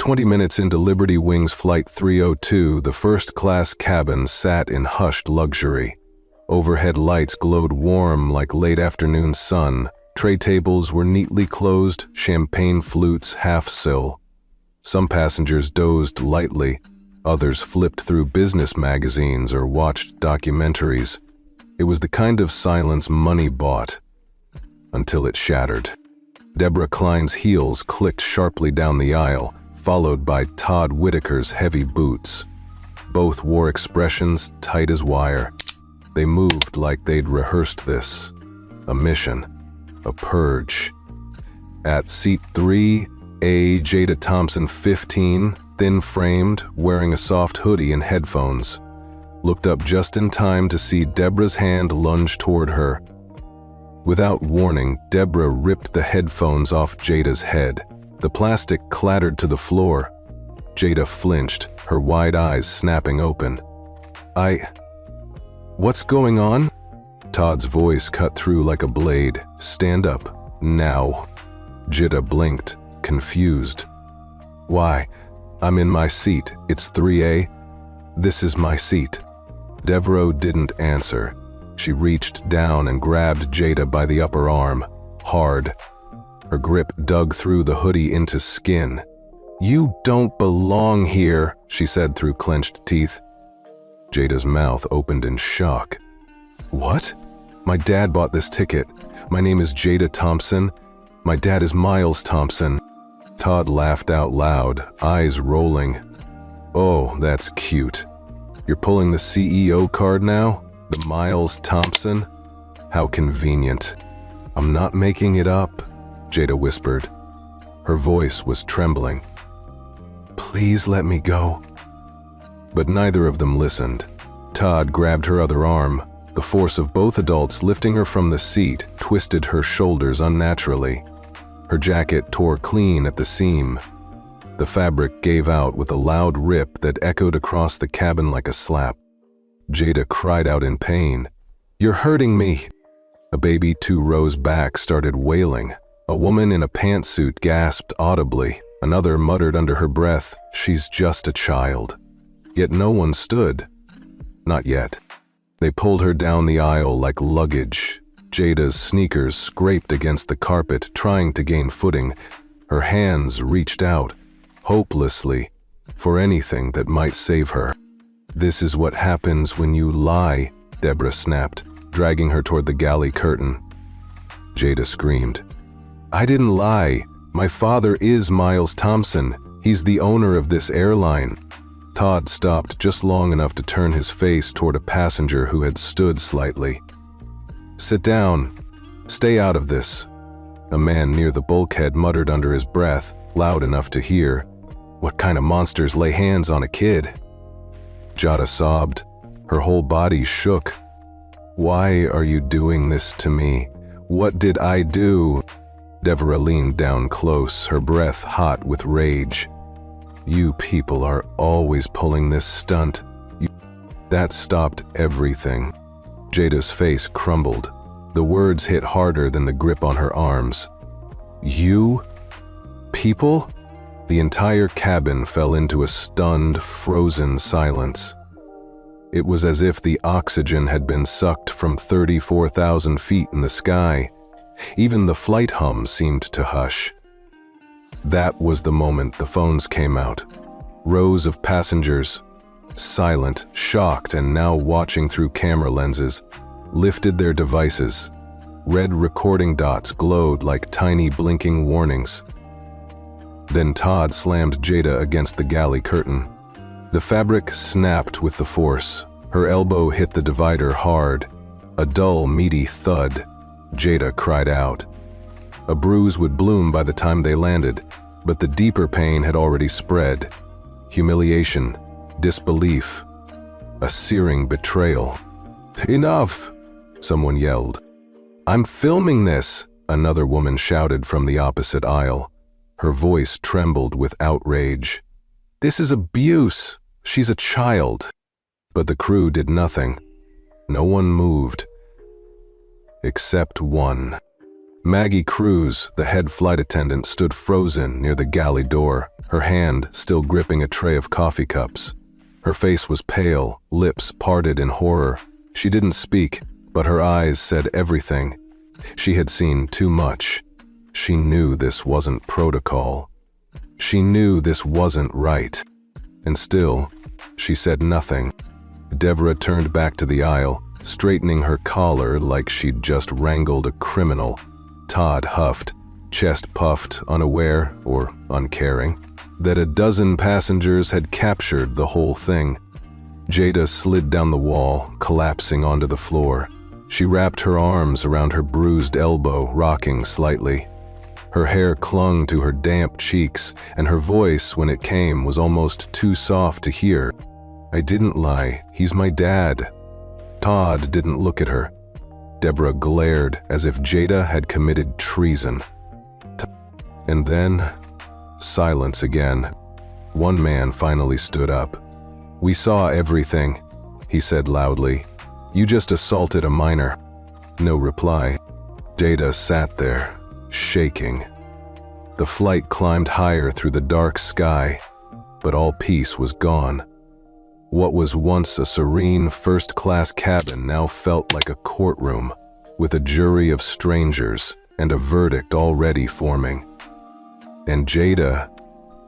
20 minutes into Liberty Wings Flight 302, the first-class cabin sat in hushed luxury. Overhead lights glowed warm like late afternoon sun. Tray tables were neatly closed, champagne flutes half-sill. Some passengers dozed lightly, others flipped through business magazines or watched documentaries. It was the kind of silence money bought, until it shattered. Deborah Klein's heels clicked sharply down the aisle, followed by Todd Whitaker's heavy boots. Both wore expressions tight as wire. They moved like they'd rehearsed this. A mission. A purge. At seat 3A, Jada Thompson, 15, thin-framed, wearing a soft hoodie and headphones, looked up just in time to see Deborah's hand lunge toward her. Without warning, Deborah ripped the headphones off Jada's head. The plastic clattered to the floor. Jada flinched, her wide eyes snapping open. What's going on? Todd's voice cut through like a blade. Stand up, now. Jada blinked, confused. Why? I'm in my seat. It's 3A. This is my seat. Devereaux didn't answer. She reached down and grabbed Jada by the upper arm, hard. Her grip dug through the hoodie into skin. You don't belong here, she said through clenched teeth. Jada's mouth opened in shock. What? My dad bought this ticket. My name is Jada Thompson. My dad is Miles Thompson. Todd laughed out loud, eyes rolling. Oh, that's cute. You're pulling the CEO card now? The Miles Thompson? How convenient. I'm not making it up, Jada whispered. Her voice was trembling. Please let me go. But neither of them listened. Todd grabbed her other arm. The force of both adults lifting her from the seat twisted her shoulders unnaturally. Her jacket tore clean at the seam. The fabric gave out with a loud rip that echoed across the cabin like a slap. Jada cried out in pain. You're hurting me. A baby 2 rows back started wailing. A woman in a pantsuit gasped audibly. Another muttered under her breath, she's just a child. Yet no one stood. Not yet. They pulled her down the aisle like luggage. Jada's sneakers scraped against the carpet, trying to gain footing. Her hands reached out, hopelessly, for anything that might save her. This is what happens when you lie, Deborah snapped, dragging her toward the galley curtain. Jada screamed. I didn't lie. My father is Miles Thompson. He's the owner of this airline. Todd stopped just long enough to turn his face toward a passenger who had stood slightly. Sit down. Stay out of this. A man near the bulkhead muttered under his breath, loud enough to hear. What kind of monsters lay hands on a kid? Jada sobbed. Her whole body shook. Why are you doing this to me? What did I do? Deborah leaned down close, her breath hot with rage. You people are always pulling this stunt. That stopped everything. Jada's face crumbled. The words hit harder than the grip on her arms. You? People? The entire cabin fell into a stunned, frozen silence. It was as if the oxygen had been sucked from 34,000 feet in the sky. Even the flight hum seemed to hush. That was the moment the phones came out. Rows of passengers, silent, shocked, and now watching through camera lenses, lifted their devices. Red recording dots glowed like tiny blinking warnings. Then Todd slammed Jada against the galley curtain. The fabric snapped with the force. Her elbow hit the divider hard. A dull, meaty thud. Jada cried out. A bruise would bloom by the time they landed, but the deeper pain had already spread. Humiliation, disbelief, a searing betrayal. Enough! Someone yelled. I'm filming this, another woman shouted from the opposite aisle. Her voice trembled with outrage. This is abuse. She's a child. But the crew did nothing. No one moved. Except one. Maggie Cruz, the head flight attendant, stood frozen near the galley door, her hand still gripping a tray of coffee cups. Her face was pale, lips parted in horror. She didn't speak, but her eyes said everything. She had seen too much. She knew this wasn't protocol. She knew this wasn't right. And still, she said nothing. Deborah turned back to the aisle, straightening her collar like she'd just wrangled a criminal. Todd huffed, chest puffed, unaware, or uncaring, that a dozen passengers had captured the whole thing. Jada slid down the wall, collapsing onto the floor. She wrapped her arms around her bruised elbow, rocking slightly. Her hair clung to her damp cheeks, and her voice, when it came, was almost too soft to hear. "I didn't lie. He's my dad." Todd didn't look at her. Deborah glared as if Jada had committed treason. And then, silence again. One man finally stood up. "We saw everything," he said loudly. "You just assaulted a minor." No reply. Jada sat there, shaking. The flight climbed higher through the dark sky, but all peace was gone. What was once a serene first-class cabin now felt like a courtroom, with a jury of strangers and a verdict already forming. And Jada,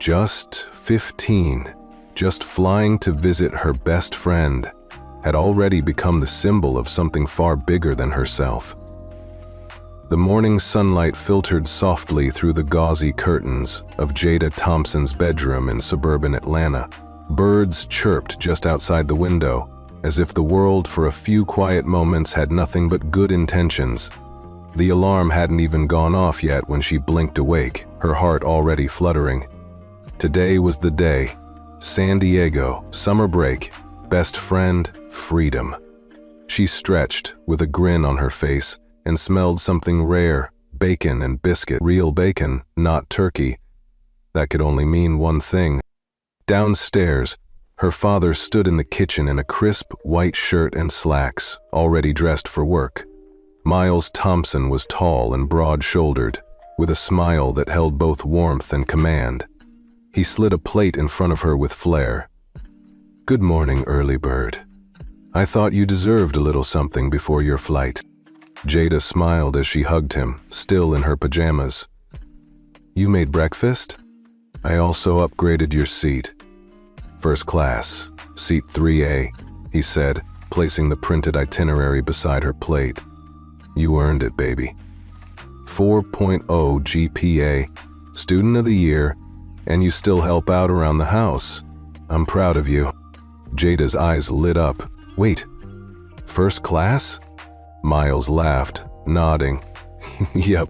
just 15, just flying to visit her best friend, had already become the symbol of something far bigger than herself. The morning sunlight filtered softly through the gauzy curtains of Jada Thompson's bedroom in suburban Atlanta. Birds chirped just outside the window, as if the world for a few quiet moments had nothing but good intentions. The alarm hadn't even gone off yet when she blinked awake, her heart already fluttering. Today was the day. San Diego, summer break, best friend, freedom. She stretched, with a grin on her face, and smelled something rare, bacon and biscuit. Real bacon, not turkey. That could only mean one thing. Downstairs, her father stood in the kitchen in a crisp white shirt and slacks, already dressed for work. Miles Thompson was tall and broad-shouldered, with a smile that held both warmth and command. He slid a plate in front of her with flair. "Good morning, early bird. I thought you deserved a little something before your flight." Jada smiled as she hugged him, still in her pajamas. "You made breakfast? I also upgraded your seat. First class, seat 3A, he said, placing the printed itinerary beside her plate. You earned it, baby. 4.0 GPA, student of the year, and you still help out around the house. I'm proud of you." Jada's eyes lit up. "Wait, first class?" Miles laughed, nodding. "Yep,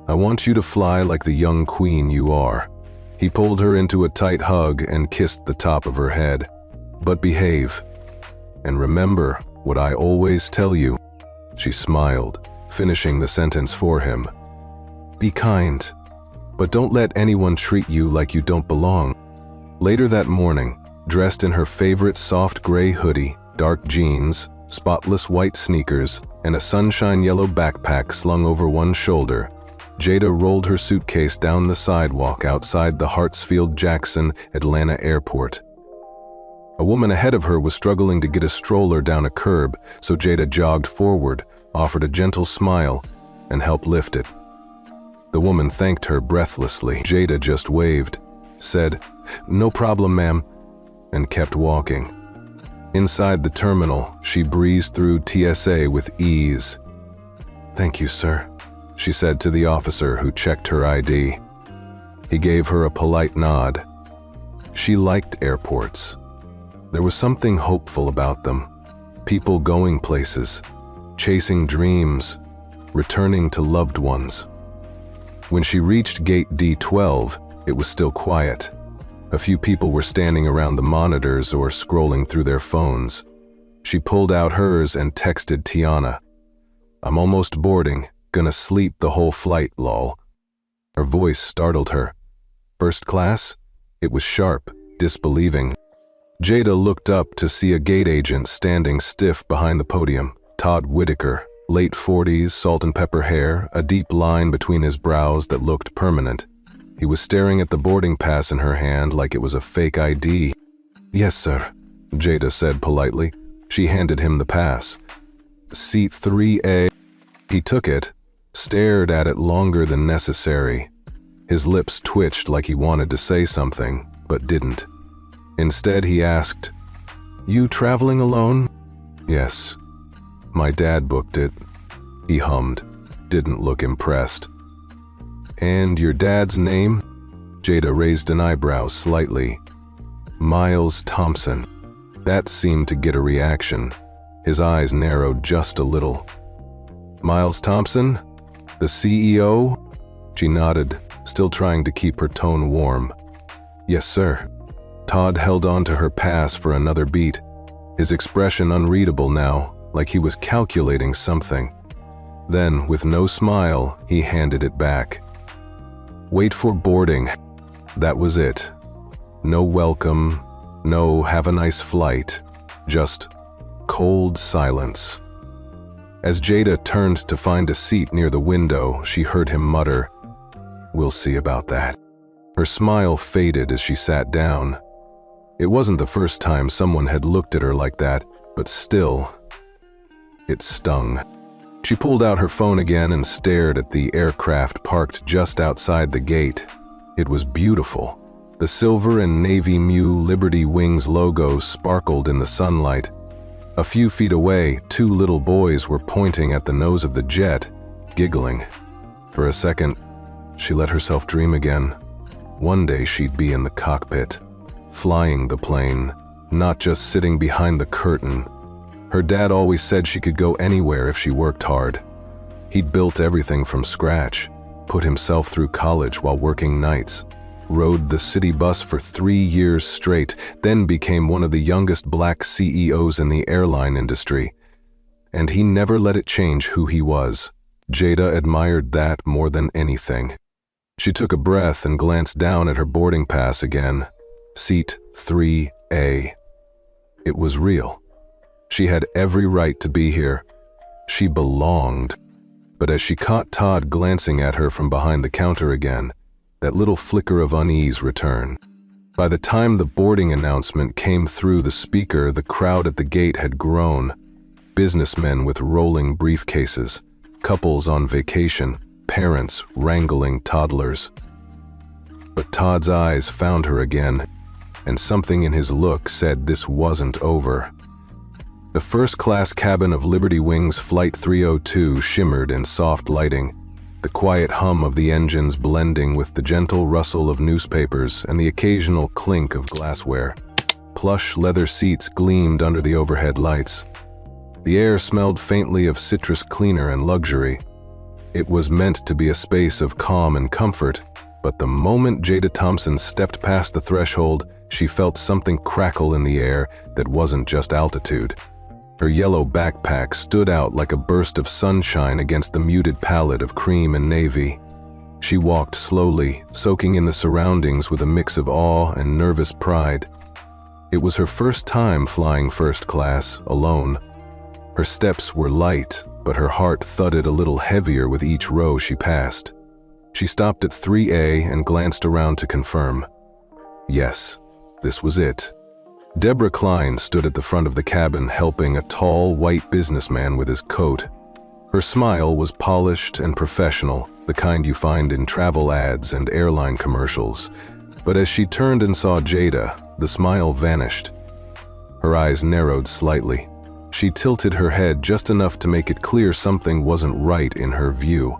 I want you to fly like the young queen you are." He pulled her into a tight hug and kissed the top of her head. "But behave. And remember what I always tell you." She smiled, finishing the sentence for him. "Be kind, but don't let anyone treat you like you don't belong." Later that morning, dressed in her favorite soft gray hoodie, dark jeans, spotless white sneakers, and a sunshine yellow backpack slung over one shoulder, Jada rolled her suitcase down the sidewalk outside the Hartsfield-Jackson Atlanta airport. A woman ahead of her was struggling to get a stroller down a curb, so Jada jogged forward, offered a gentle smile, and helped lift it. The woman thanked her breathlessly. Jada just waved, said, "No problem, ma'am," and kept walking. Inside the terminal, she breezed through TSA with ease. "Thank you, sir," she said to the officer who checked her ID. He gave her a polite nod. She liked airports. There was something hopeful about them. People going places, chasing dreams, returning to loved ones. When she reached gate D12, it was still quiet. A few people were standing around the monitors or scrolling through their phones. She pulled out hers and texted Tiana. "I'm almost boarding, gonna sleep the whole flight, lol." Her voice startled her. "First class?" It was sharp, disbelieving. Jada looked up to see a gate agent standing stiff behind the podium, Todd Whitaker, Late 40s, salt and pepper hair, a deep line between his brows that looked permanent. He was staring at the boarding pass in her hand like it was a fake ID. "Yes, sir," Jada said politely. She handed him the pass. "Seat 3A. He took it, stared at it longer than necessary. His lips twitched like he wanted to say something, but didn't. Instead, he asked, "You traveling alone?" "Yes. My dad booked it." He hummed, didn't look impressed. "And your dad's name?" Jada raised an eyebrow slightly. "Miles Thompson." That seemed to get a reaction. His eyes narrowed just a little. "Miles Thompson? The CEO?" She nodded, still trying to keep her tone warm. "Yes, sir." Todd held on to her pass for another beat, his expression unreadable now, like he was calculating something. Then, with no smile, he handed it back. "Wait for boarding." That was it. No welcome, no have a nice flight, just cold silence. As Jada turned to find a seat near the window, she heard him mutter, "We'll see about that." Her smile faded as she sat down. It wasn't the first time someone had looked at her like that, but still, it stung. She pulled out her phone again and stared at the aircraft parked just outside the gate. It was beautiful. The silver and navy Mu Liberty Wings logo sparkled in the sunlight. A few feet away, two little boys were pointing at the nose of the jet, giggling. For a second, she let herself dream again. One day she'd be in the cockpit, flying the plane, not just sitting behind the curtain. Her dad always said she could go anywhere if she worked hard. He'd built everything from scratch, put himself through college while working nights, rode the city bus for 3 years straight, then became one of the youngest black CEOs in the airline industry. And he never let it change who he was. Jada admired that more than anything. She took a breath and glanced down at her boarding pass again. Seat 3A. It was real. She had every right to be here. She belonged. But as she caught Todd glancing at her from behind the counter again, that little flicker of unease returned. By the time the boarding announcement came through the speaker, the crowd at the gate had grown. Businessmen with rolling briefcases, couples on vacation, parents wrangling toddlers. But Todd's eyes found her again, and something in his look said this wasn't over. The first-class cabin of Liberty Wings Flight 302 shimmered in soft lighting, the quiet hum of the engines blending with the gentle rustle of newspapers and the occasional clink of glassware. Plush leather seats gleamed under the overhead lights. The air smelled faintly of citrus cleaner and luxury. It was meant to be a space of calm and comfort, but the moment Jada Thompson stepped past the threshold, she felt something crackle in the air that wasn't just altitude. Her yellow backpack stood out like a burst of sunshine against the muted palette of cream and navy. She walked slowly, soaking in the surroundings with a mix of awe and nervous pride. It was her first time flying first class, alone. Her steps were light, but her heart thudded a little heavier with each row she passed. She stopped at 3A and glanced around to confirm. Yes, this was it. Deborah Klein stood at the front of the cabin helping a tall, white businessman with his coat. Her smile was polished and professional, the kind you find in travel ads and airline commercials. But as she turned and saw Jada, the smile vanished. Her eyes narrowed slightly. She tilted her head just enough to make it clear something wasn't right in her view.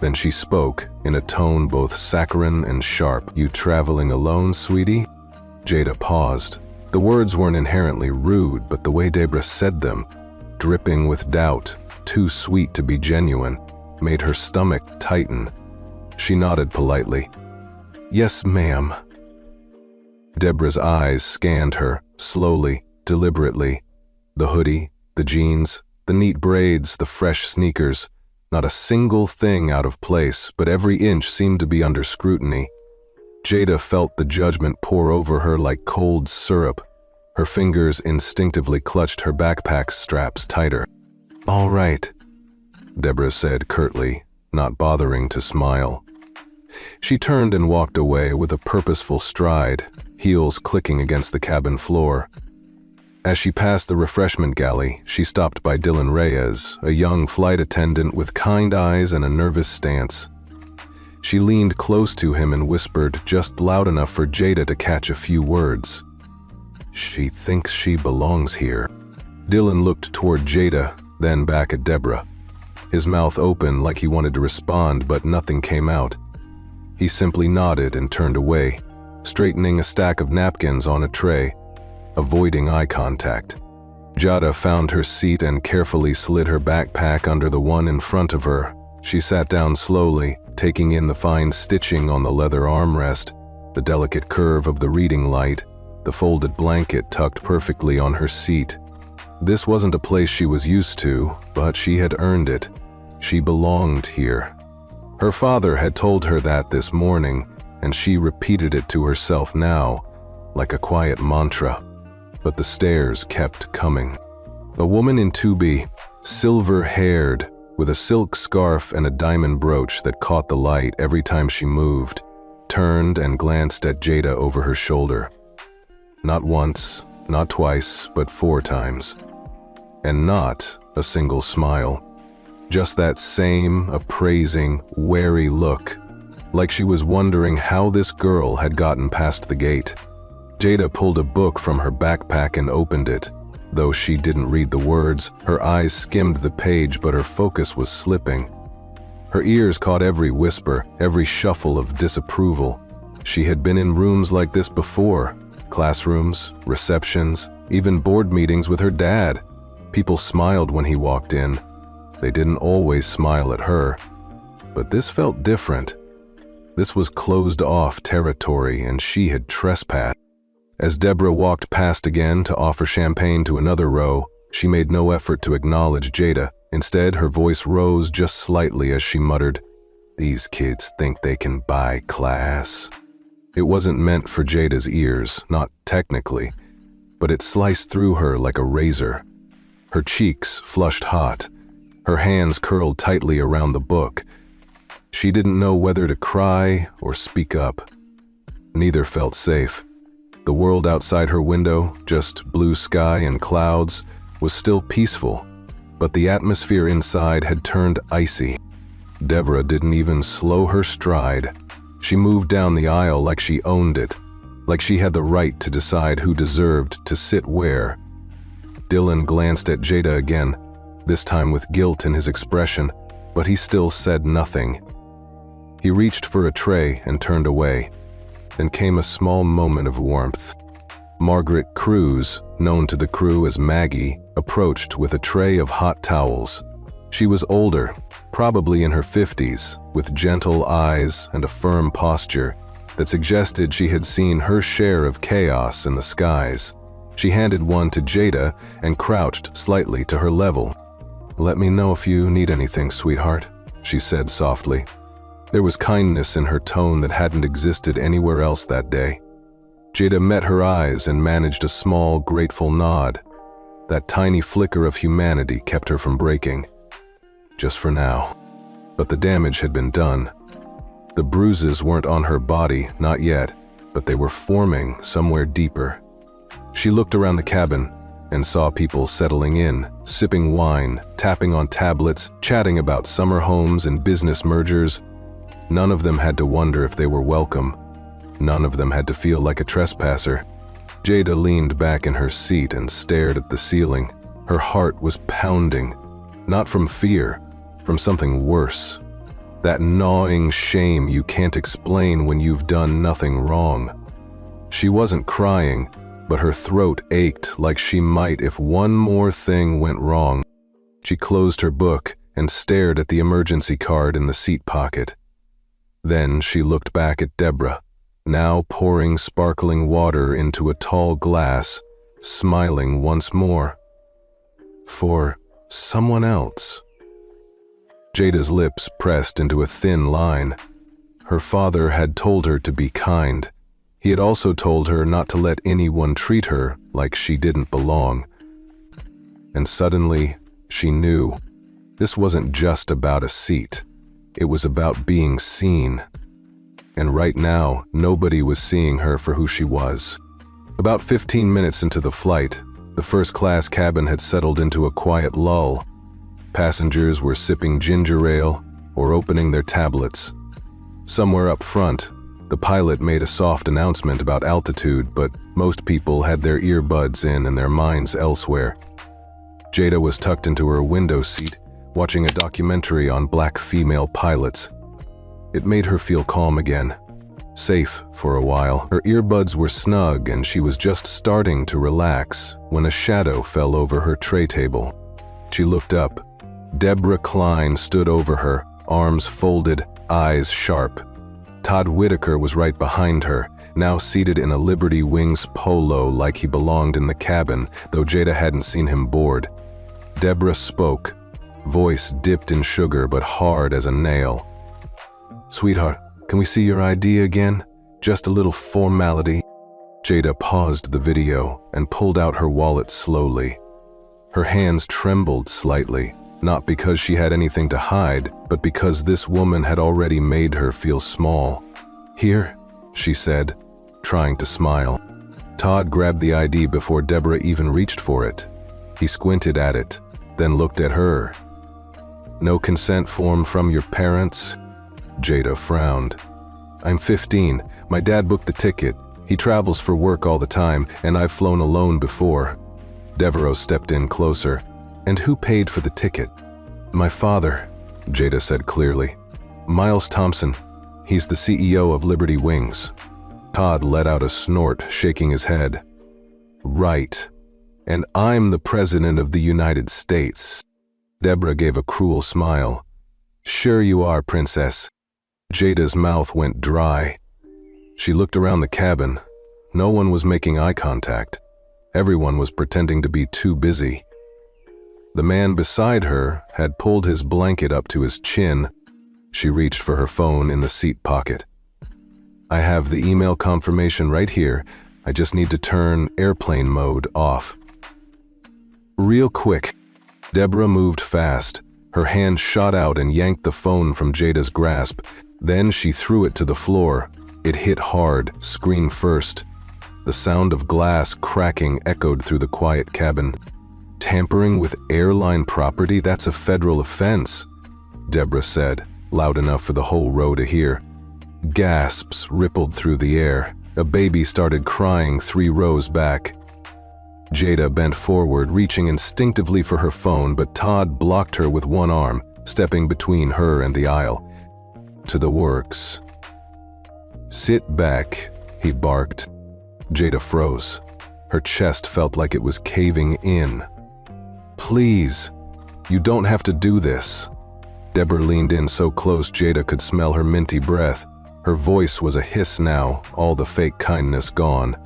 Then she spoke, in a tone both saccharine and sharp. "You traveling alone, sweetie?" Jada paused. The words weren't inherently rude, but the way Deborah said them, dripping with doubt, too sweet to be genuine, made her stomach tighten. She nodded politely. "Yes, ma'am." Deborah's eyes scanned her, slowly, deliberately. The hoodie, the jeans, the neat braids, the fresh sneakers. Not a single thing out of place, but every inch seemed to be under scrutiny. Jada felt the judgment pour over her like cold syrup. Her fingers instinctively clutched her backpack straps tighter. "All right." Deborah said curtly, not bothering to smile. She turned and walked away with a purposeful stride, heels clicking against the cabin floor. As she passed the refreshment galley, she stopped by Dylan Reyes, a young flight attendant with kind eyes and a nervous stance. She leaned close to him and whispered just loud enough for Jada to catch a few words. "She thinks she belongs here." Dylan looked toward Jada, then back at Deborah. His mouth open like he wanted to respond, but nothing came out. He simply nodded and turned away, straightening a stack of napkins on a tray, avoiding eye contact. Jada found her seat and carefully slid her backpack under the one in front of her. She sat down slowly, taking in the fine stitching on the leather armrest, the delicate curve of the reading light, the folded blanket tucked perfectly on her seat. This wasn't a place she was used to, but she had earned it. She belonged here. Her father had told her that this morning, and she repeated it to herself now, like a quiet mantra. But the stares kept coming. A woman in 2B, silver-haired, with a silk scarf and a diamond brooch that caught the light every time she moved, turned and glanced at Jada over her shoulder. Not once, not twice, but 4 times. And not a single smile. Just that same appraising, wary look, like she was wondering how this girl had gotten past the gate. Jada pulled a book from her backpack and opened it. Though she didn't read the words, her eyes skimmed the page, but her focus was slipping. Her ears caught every whisper, every shuffle of disapproval. She had been in rooms like this before. Classrooms, receptions, even board meetings with her dad. People smiled when he walked in. They didn't always smile at her. But this felt different. This was closed-off territory, and she had trespassed. As Deborah walked past again to offer champagne to another row, she made no effort to acknowledge Jada. Instead, her voice rose just slightly as she muttered, "These kids think they can buy class." It wasn't meant for Jada's ears, not technically, but it sliced through her like a razor. Her cheeks flushed hot, her hands curled tightly around the book. She didn't know whether to cry or speak up. Neither felt safe. The world outside her window, just blue sky and clouds, was still peaceful, but the atmosphere inside had turned icy. Deborah didn't even slow her stride. She moved down the aisle like she owned it, like she had the right to decide who deserved to sit where. Dylan glanced at Jada again, this time with guilt in his expression, but he still said nothing. He reached for a tray and turned away. Then came a small moment of warmth. Margaret Cruz, known to the crew as Maggie, approached with a tray of hot towels. She was older, probably in her 50s, with gentle eyes and a firm posture that suggested she had seen her share of chaos in the skies. She handed one to Jada and crouched slightly to her level. "Let me know if you need anything, sweetheart," she said softly. There was kindness in her tone that hadn't existed anywhere else that day. Jada met her eyes and managed a small, grateful nod. That tiny flicker of humanity kept her from breaking. Just for now. But the damage had been done. The bruises weren't on her body, not yet, but they were forming somewhere deeper. She looked around the cabin and saw people settling in, sipping wine, tapping on tablets, chatting about summer homes and business mergers. None of them had to wonder if they were welcome. None of them had to feel like a trespasser. Jada leaned back in her seat and stared at the ceiling. Her heart was pounding, not from fear, from something worse. That gnawing shame you can't explain when you've done nothing wrong. She wasn't crying, but her throat ached like she might if one more thing went wrong. She closed her book and stared at the emergency card in the seat pocket. Then she looked back at Deborah, now pouring sparkling water into a tall glass, smiling once more. For someone else. Jada's lips pressed into a thin line. Her father had told her to be kind. He had also told her not to let anyone treat her like she didn't belong. And suddenly, she knew. This wasn't just about a seat. It was about being seen. And right now, nobody was seeing her for who she was. About 15 minutes into the flight, the first-class cabin had settled into a quiet lull. Passengers were sipping ginger ale or opening their tablets. Somewhere up front, the pilot made a soft announcement about altitude, but most people had their earbuds in and their minds elsewhere. Jada was tucked into her window seat, watching a documentary on black female pilots. It made her feel calm again, safe for a while. Her earbuds were snug and she was just starting to relax when a shadow fell over her tray table. She looked up. Deborah Klein stood over her, arms folded, eyes sharp. Todd Whitaker was right behind her, now seated in a Liberty Wings polo like he belonged in the cabin, though Jada hadn't seen him board. Deborah spoke, voice dipped in sugar but hard as a nail. "Sweetheart, can we see your ID again? Just a little formality." Jada paused the video and pulled out her wallet slowly. Her hands trembled slightly, not because she had anything to hide, but because this woman had already made her feel small. "Here," she said, trying to smile. Todd grabbed the ID before Deborah even reached for it. He squinted at it, then looked at her. "No consent form from your parents?" Jada frowned. "I'm 15. My dad booked the ticket. He travels for work all the time, and I've flown alone before." Devereaux stepped in closer. "And who paid for the ticket?" "My father," Jada said clearly. "Miles Thompson. He's the CEO of Liberty Wings." Todd let out a snort, shaking his head. "Right. And I'm the President of the United States." Deborah gave a cruel smile. "Sure you are, Princess." Jada's mouth went dry. She looked around the cabin. No one was making eye contact. Everyone was pretending to be too busy. The man beside her had pulled his blanket up to his chin. She reached for her phone in the seat pocket. "I have the email confirmation right here. I just need to turn airplane mode off." Real quick. Deborah moved fast. Her hand shot out and yanked the phone from Jada's grasp. Then she threw it to the floor. It hit hard, screen first. The sound of glass cracking echoed through the quiet cabin. "Tampering with airline property, that's a federal offense," Deborah said, loud enough for the whole row to hear. Gasps rippled through the air. A baby started crying 3 rows back. Jada bent forward, reaching instinctively for her phone, but Todd blocked her with one arm, stepping between her and the aisle. "To the works." "Sit back," he barked. Jada froze. Her chest felt like it was caving in. "Please, you don't have to do this." Deborah leaned in so close Jada could smell her minty breath. Her voice was a hiss now, all the fake kindness gone.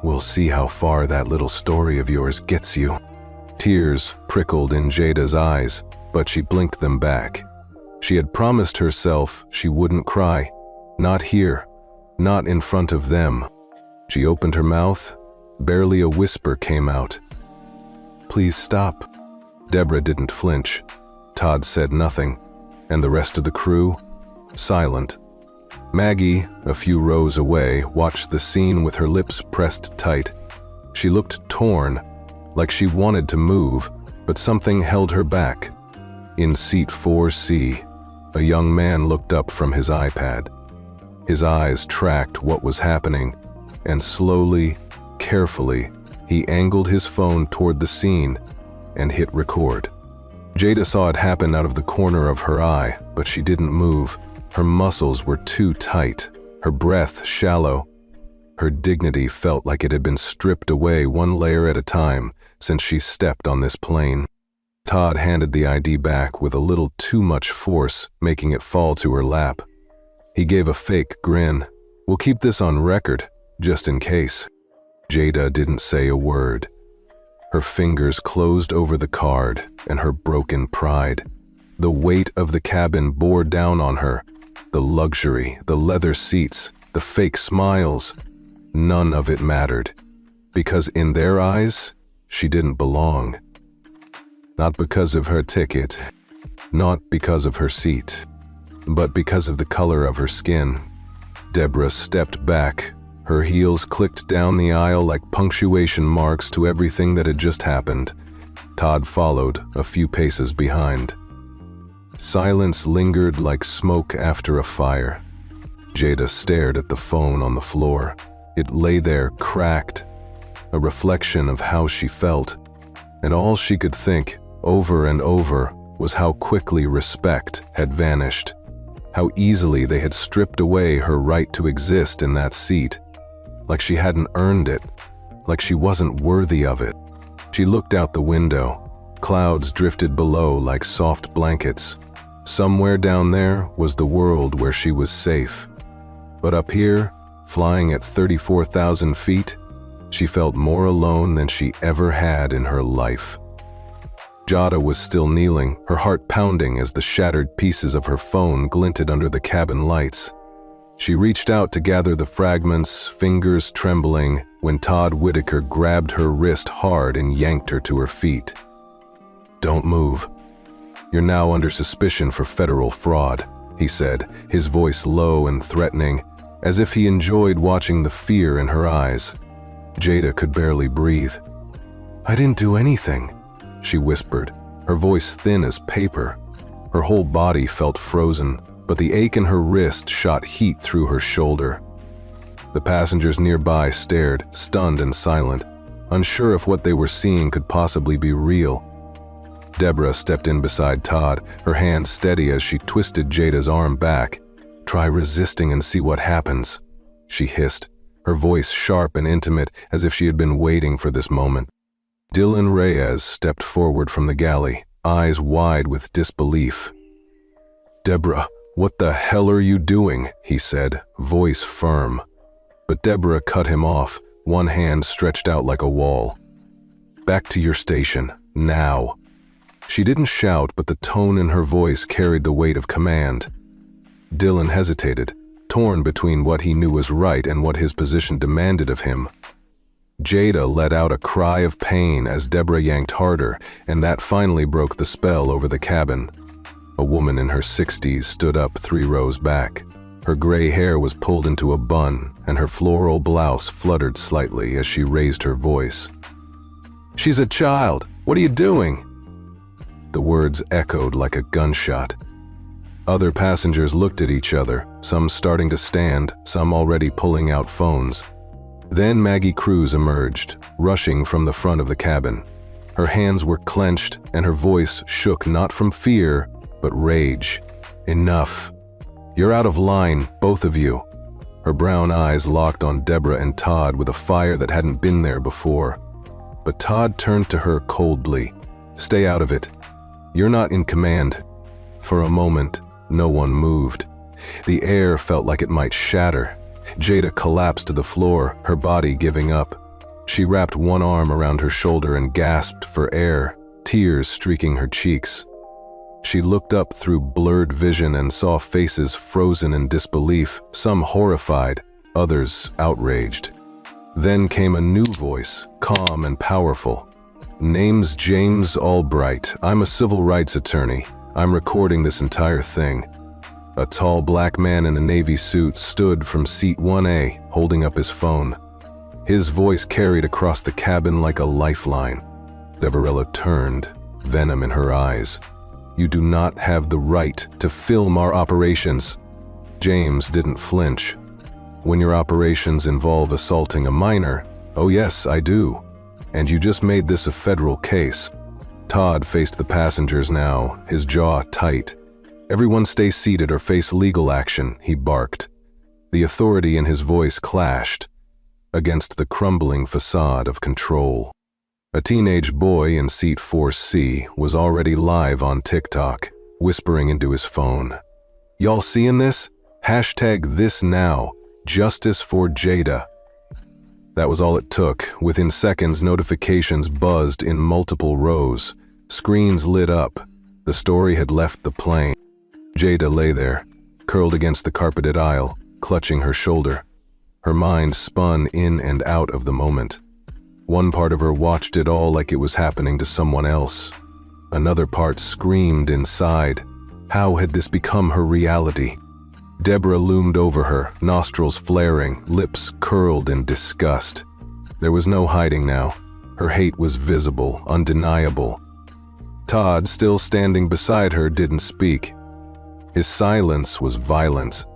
"We'll see how far that little story of yours gets you." Tears prickled in Jada's eyes, but she blinked them back. She had promised herself she wouldn't cry. Not here. Not in front of them. She opened her mouth. Barely a whisper came out. "Please stop." Deborah didn't flinch. Todd said nothing. And the rest of the crew? Silent. Maggie, a few rows away, watched the scene with her lips pressed tight. She looked torn, like she wanted to move, but something held her back. In seat 4C, a young man looked up from his iPad. His eyes tracked what was happening, and slowly, carefully, he angled his phone toward the scene and hit record. Jada saw it happen out of the corner of her eye, but she didn't move. Her muscles were too tight, her breath shallow. Her dignity felt like it had been stripped away one layer at a time since she stepped on this plane. Todd handed the ID back with a little too much force, making it fall to her lap. He gave a fake grin. "We'll keep this on record, just in case." Jada didn't say a word. Her fingers closed over the card and her broken pride. The weight of the cabin bore down on her. The luxury, the leather seats, the fake smiles. None of it mattered. Because in their eyes, she didn't belong. Not because of her ticket, not because of her seat, but because of the color of her skin. Deborah stepped back. Her heels clicked down the aisle like punctuation marks to everything that had just happened. Todd followed, a few paces behind. Silence lingered like smoke after a fire. Jada stared at the phone on the floor. It lay there, cracked, a reflection of how she felt. And all she could think, over and over, was how quickly respect had vanished. How easily they had stripped away her right to exist in that seat. Like she hadn't earned it, like she wasn't worthy of it. She looked out the window. Clouds drifted below like soft blankets. Somewhere down there was the world where she was safe. But up here, flying at 34,000 feet, she felt more alone than she ever had in her life. Jada was still kneeling, her heart pounding as the shattered pieces of her phone glinted under the cabin lights. She reached out to gather the fragments, fingers trembling, when Todd Whitaker grabbed her wrist hard and yanked her to her feet. "Don't move. You're now under suspicion for federal fraud," he said, his voice low and threatening, as if he enjoyed watching the fear in her eyes. Jada could barely breathe. "I didn't do anything," she whispered, her voice thin as paper. Her whole body felt frozen, but the ache in her wrist shot heat through her shoulder. The passengers nearby stared, stunned and silent, unsure if what they were seeing could possibly be real. Deborah stepped in beside Todd, her hand steady as she twisted Jada's arm back. "Try resisting and see what happens," she hissed, her voice sharp and intimate as if she had been waiting for this moment. Dylan Reyes stepped forward from the galley, eyes wide with disbelief. "Deborah, what the hell are you doing?" he said, voice firm. But Deborah cut him off, one hand stretched out like a wall. "Back to your station, now." She didn't shout, but the tone in her voice carried the weight of command. Dylan hesitated, torn between what he knew was right and what his position demanded of him. Jada let out a cry of pain as Deborah yanked harder, and that finally broke the spell over the cabin. A woman in her 60s stood up 3 rows back. Her gray hair was pulled into a bun, and her floral blouse fluttered slightly as she raised her voice. "She's a child! What are you doing?" The words echoed like a gunshot. Other passengers looked at each other, some starting to stand, some already pulling out phones. Then Maggie Cruz emerged, rushing from the front of the cabin. Her hands were clenched, and her voice shook not from fear, but rage. "Enough. You're out of line, both of you." Her brown eyes locked on Deborah and Todd with a fire that hadn't been there before. But Todd turned to her coldly. "Stay out of it. You're not in command." For a moment, no one moved. The air felt like it might shatter. Jada collapsed to the floor, her body giving up. She wrapped one arm around her shoulder and gasped for air, tears streaking her cheeks. She looked up through blurred vision and saw faces frozen in disbelief, some horrified, others outraged. Then came a new voice, calm and powerful. "Name's James Albright. I'm a civil rights attorney. I'm recording this entire thing." A tall black man in a navy suit stood from seat 1A, holding up his phone. His voice carried across the cabin like a lifeline. Deverella turned, venom in her eyes. "You do not have the right to film our operations." James didn't flinch. "When your operations involve assaulting a minor, oh yes, I do. And you just made this a federal case." Todd faced the passengers now, his jaw tight. "Everyone stay seated or face legal action," he barked. The authority in his voice clashed against the crumbling facade of control. A teenage boy in seat 4C was already live on TikTok, whispering into his phone. "Y'all seeing this? Hashtag this now. Justice for Jada." That was all it took. Within seconds, notifications buzzed in multiple rows. Screens lit up. The story had left the plane. Jada lay there, curled against the carpeted aisle, clutching her shoulder. Her mind spun in and out of the moment. One part of her watched it all like it was happening to someone else. Another part screamed inside. How had this become her reality? Deborah loomed over her, nostrils flaring, lips curled in disgust. There was no hiding now. Her hate was visible, undeniable. Todd, still standing beside her, didn't speak. His silence was violent.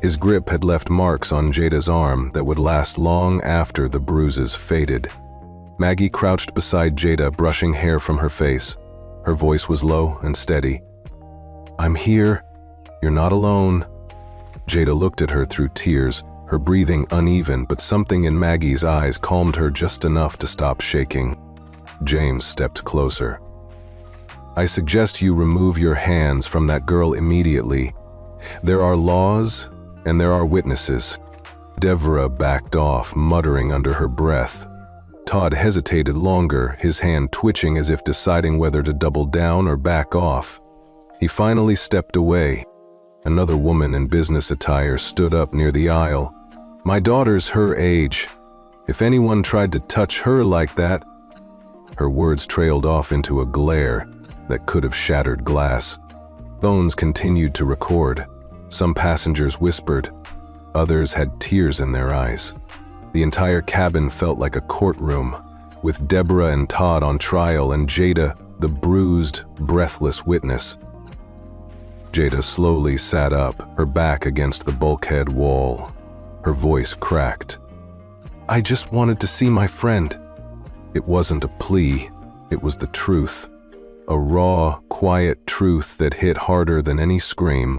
His grip had left marks on Jada's arm that would last long after the bruises faded. Maggie crouched beside Jada, brushing hair from her face. Her voice was low and steady. "I'm here. You're not alone." Jada looked at her through tears, her breathing uneven, but something in Maggie's eyes calmed her just enough to stop shaking. James stepped closer. "I suggest you remove your hands from that girl immediately. There are laws, and there are witnesses." Deborah backed off, muttering under her breath. Todd hesitated longer, his hand twitching as if deciding whether to double down or back off. He finally stepped away. Another woman in business attire stood up near the aisle. "My daughter's her age. If anyone tried to touch her like that..." Her words trailed off into a glare that could have shattered glass. Phones continued to record. Some passengers whispered. Others had tears in their eyes. The entire cabin felt like a courtroom, with Deborah and Todd on trial and Jada, the bruised, breathless witness. Jada slowly sat up, her back against the bulkhead wall. Her voice cracked. "I just wanted to see my friend." It wasn't a plea, it was the truth. A raw, quiet truth that hit harder than any scream.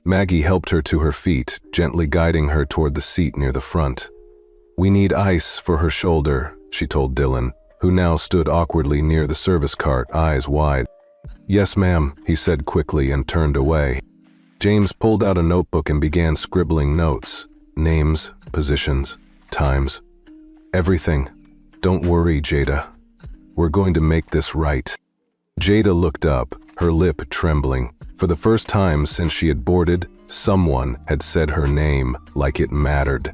Maggie helped her to her feet, gently guiding her toward the seat near the front. "We need ice for her shoulder," she told Dylan, who now stood awkwardly near the service cart, eyes wide. "Yes, ma'am," he said quickly and turned away. James pulled out a notebook and began scribbling notes. Names, positions, times. "Everything. Don't worry, Jada. We're going to make this right." Jada looked up, her lip trembling. For the first time since she had boarded, someone had said her name like it mattered.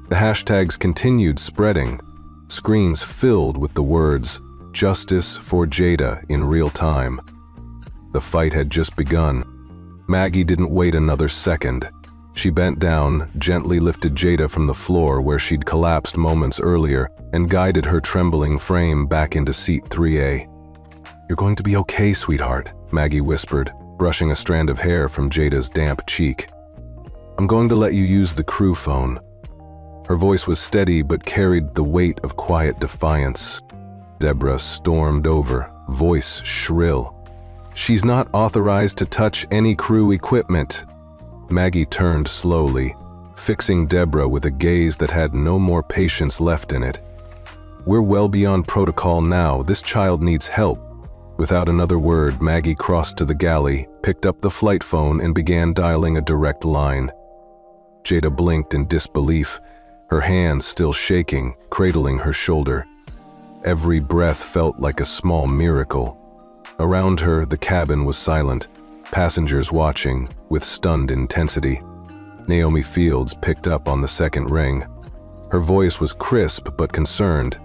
The hashtags continued spreading, screens filled with the words, "Justice for Jada" in real time. The fight had just begun. Maggie didn't wait another second. She bent down, gently lifted Jada from the floor where she'd collapsed moments earlier, and guided her trembling frame back into seat 3A. "You're going to be okay, sweetheart," Maggie whispered, brushing a strand of hair from Jada's damp cheek. "I'm going to let you use the crew phone." Her voice was steady but carried the weight of quiet defiance. Deborah stormed over, voice shrill. "She's not authorized to touch any crew equipment." Maggie turned slowly, fixing Deborah with a gaze that had no more patience left in it. "We're well beyond protocol now. This child needs help." Without another word, Maggie crossed to the galley, picked up the flight phone, and began dialing a direct line. Jada blinked in disbelief, her hand still shaking, cradling her shoulder. Every breath felt like a small miracle. Around her, the cabin was silent, passengers watching with stunned intensity. Naomi Fields picked up on the second ring. Her voice was crisp but concerned.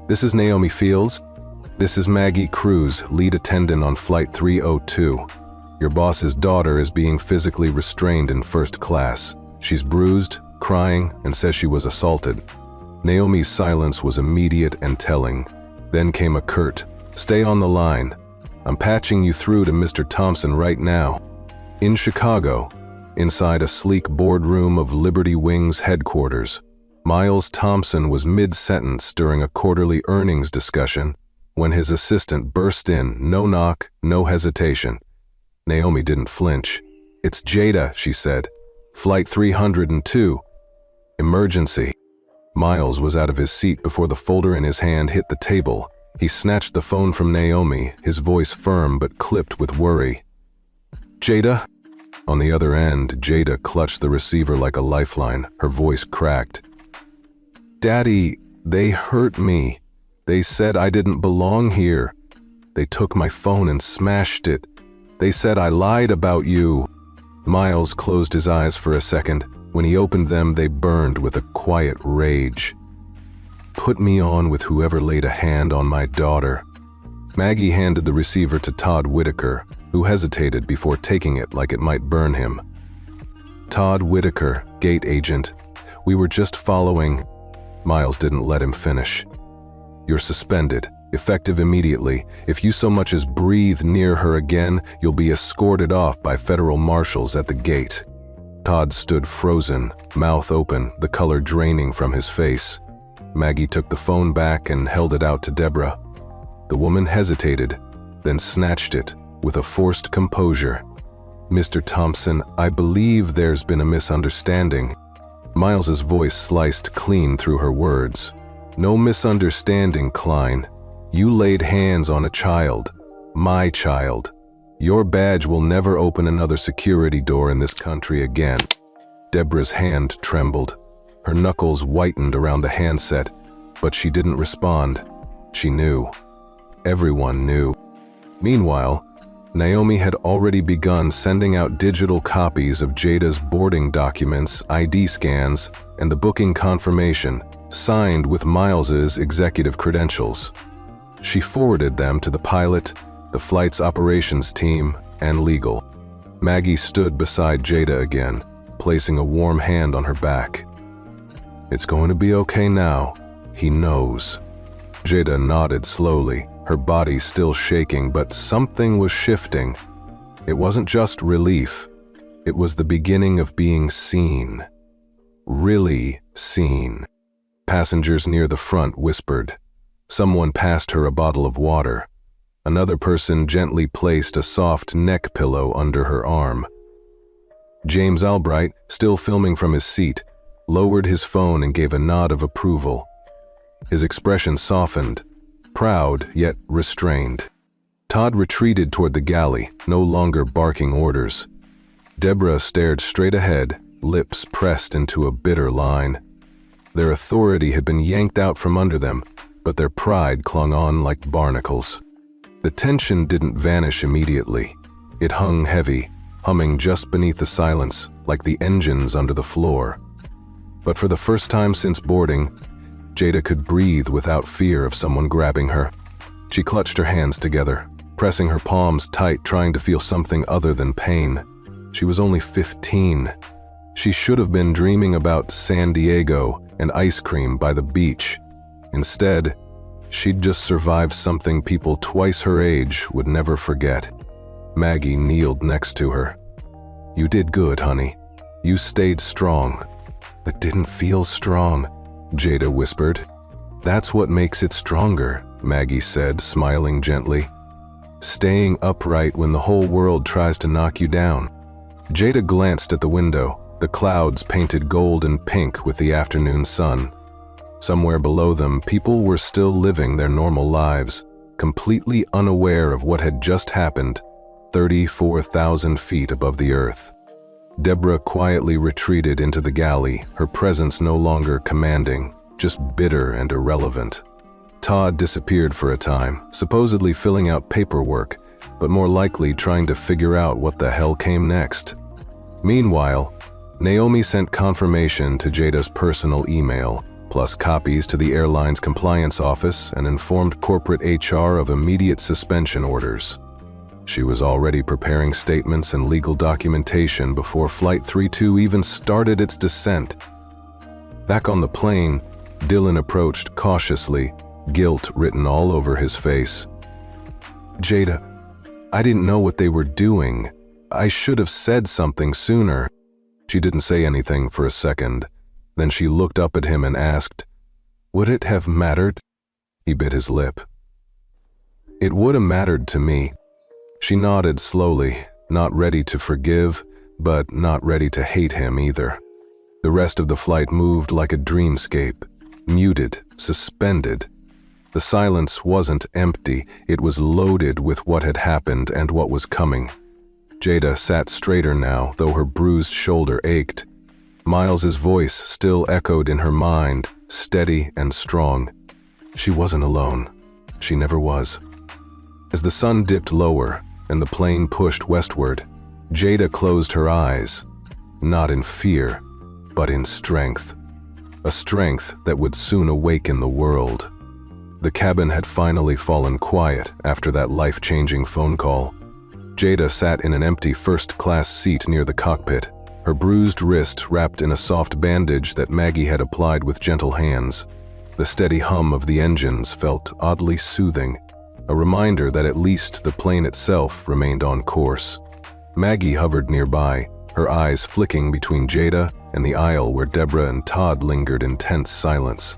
"This is Naomi Fields. This is Maggie Cruz, lead attendant on Flight 302. Your boss's daughter is being physically restrained in first class. She's bruised, crying, and says she was assaulted." Naomi's silence was immediate and telling. Then came a curt, "Stay on the line. I'm patching you through to Mr. Thompson right now." In Chicago, inside a sleek boardroom of Liberty Wing's headquarters, Miles Thompson was mid-sentence during a quarterly earnings discussion when his assistant burst in, no knock, no hesitation. Naomi didn't flinch. "It's Jada," she said. "Flight 302. Emergency." Miles was out of his seat before the folder in his hand hit the table. He snatched the phone from Naomi, his voice firm but clipped with worry. "Jada?" On the other end, Jada clutched the receiver like a lifeline, her voice cracked. "Daddy, they hurt me. They said I didn't belong here. They took my phone and smashed it. They said I lied about you." Miles closed his eyes for a second. When he opened them, they burned with a quiet rage. "Put me on with whoever laid a hand on my daughter." Maggie handed the receiver to Todd Whitaker, who hesitated before taking it like it might burn him. "Todd Whitaker, gate agent. We were just following—" Miles didn't let him finish. "You're suspended, effective immediately. If you so much as breathe near her again, you'll be escorted off by federal marshals at the gate." Todd stood frozen, mouth open, the color draining from his face. Maggie took the phone back and held it out to Deborah. The woman hesitated, then snatched it with a forced composure. "Mr. Thompson, I believe there's been a misunderstanding." Miles's voice sliced clean through her words. "No misunderstanding, Klein. You laid hands on a child. My child. Your badge will never open another security door in this country again." Deborah's hand trembled. Her knuckles whitened around the handset, but she didn't respond. She knew. Everyone knew. Meanwhile, Naomi had already begun sending out digital copies of Jada's boarding documents, ID scans, and the booking confirmation, signed with Miles's executive credentials. She forwarded them to the pilot, the flight's operations team, and legal. Maggie stood beside Jada again, placing a warm hand on her back. "It's going to be okay now. He knows." Jada nodded slowly, her body still shaking, but something was shifting. It wasn't just relief. It was the beginning of being seen. Really seen. Passengers near the front whispered. Someone passed her a bottle of water. Another person gently placed a soft neck pillow under her arm. James Albright, still filming from his seat, lowered his phone and gave a nod of approval. His expression softened, proud yet restrained. Todd retreated toward the galley, no longer barking orders. Deborah stared straight ahead, lips pressed into a bitter line. Their authority had been yanked out from under them, but their pride clung on like barnacles. The tension didn't vanish immediately. It hung heavy, humming just beneath the silence, like the engines under the floor. But for the first time since boarding, Jada could breathe without fear of someone grabbing her. She clutched her hands together, pressing her palms tight, trying to feel something other than pain. She was only 15. She should have been dreaming about San Diego and ice cream by the beach. Instead, she'd just survived something people twice her age would never forget. Maggie kneeled next to her. "You did good, honey. You stayed strong." "It didn't feel strong," Jada whispered. "That's what makes it stronger," Maggie said, smiling gently. "Staying upright when the whole world tries to knock you down." Jada glanced at the window, the clouds painted gold and pink with the afternoon sun. Somewhere below them, people were still living their normal lives, completely unaware of what had just happened, 34,000 feet above the earth. Deborah quietly retreated into the galley, her presence no longer commanding, just bitter and irrelevant. Todd disappeared for a time, supposedly filling out paperwork, but more likely trying to figure out what the hell came next. Meanwhile, Naomi sent confirmation to Jada's personal email, plus copies to the airline's compliance office, and informed corporate HR of immediate suspension orders. She was already preparing statements and legal documentation before Flight 32 even started its descent. Back on the plane, Dylan approached cautiously, guilt written all over his face. "Jada, I didn't know what they were doing. I should have said something sooner." She didn't say anything for a second. Then she looked up at him and asked, "Would it have mattered?" He bit his lip. "It would have mattered to me." She nodded slowly, not ready to forgive, but not ready to hate him either. The rest of the flight moved like a dreamscape, muted, suspended. The silence wasn't empty, it was loaded with what had happened and what was coming. Jada sat straighter now, though her bruised shoulder ached. Miles's voice still echoed in her mind, steady and strong. She wasn't alone. She never was. As the sun dipped lower and the plane pushed westward, Jada closed her eyes, not in fear, but in strength. A strength that would soon awaken the world. The cabin had finally fallen quiet after that life-changing phone call. Jada sat in an empty first-class seat near the cockpit, her bruised wrist wrapped in a soft bandage that Maggie had applied with gentle hands. The steady hum of the engines felt oddly soothing, a reminder that at least the plane itself remained on course. Maggie hovered nearby, her eyes flicking between Jada and the aisle where Deborah and Todd lingered in tense silence.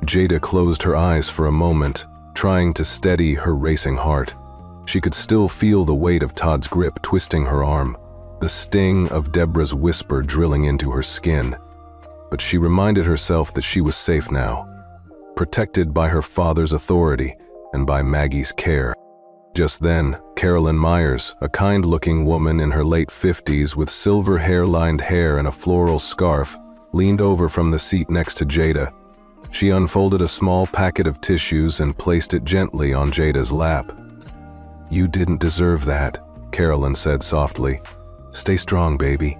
Jada closed her eyes for a moment, trying to steady her racing heart. She could still feel the weight of Todd's grip twisting her arm, the sting of Deborah's whisper drilling into her skin. But she reminded herself that she was safe now, protected by her father's authority and by Maggie's care. Just then, Carolyn Myers, a kind-looking woman in her late 50s with silver hair-lined hair and a floral scarf, leaned over from the seat next to Jada. She unfolded a small packet of tissues and placed it gently on Jada's lap. "You didn't deserve that," Carolyn said softly. "Stay strong, baby."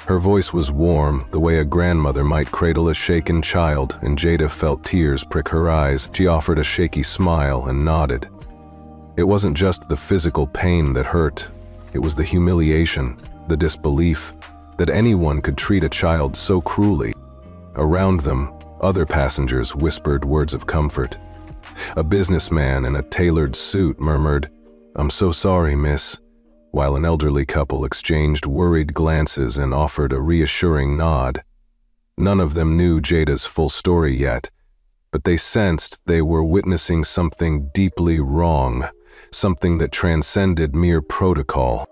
Her voice was warm, the way a grandmother might cradle a shaken child, and Jada felt tears prick her eyes. She offered a shaky smile and nodded. It wasn't just the physical pain that hurt, it was the humiliation, the disbelief that anyone could treat a child so cruelly. Around them, other passengers whispered words of comfort. A businessman in a tailored suit murmured, "I'm so sorry, miss," while an elderly couple exchanged worried glances and offered a reassuring nod. None of them knew Jada's full story yet, but they sensed they were witnessing something deeply wrong, something that transcended mere protocol.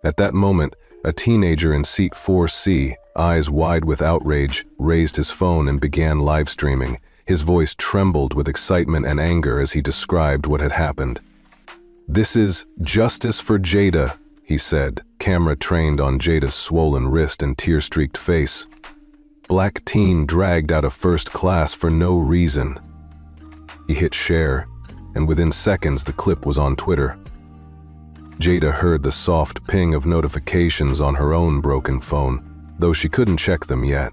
At that moment, a teenager in seat 4C, eyes wide with outrage, raised his phone and began live streaming. His voice trembled with excitement and anger as he described what had happened. "This is justice for Jada," he said, camera trained on Jada's swollen wrist and tear-streaked face. "Black teen dragged out of first class for no reason." He hit share, and within seconds the clip was on Twitter. Jada heard the soft ping of notifications on her own broken phone, though she couldn't check them yet.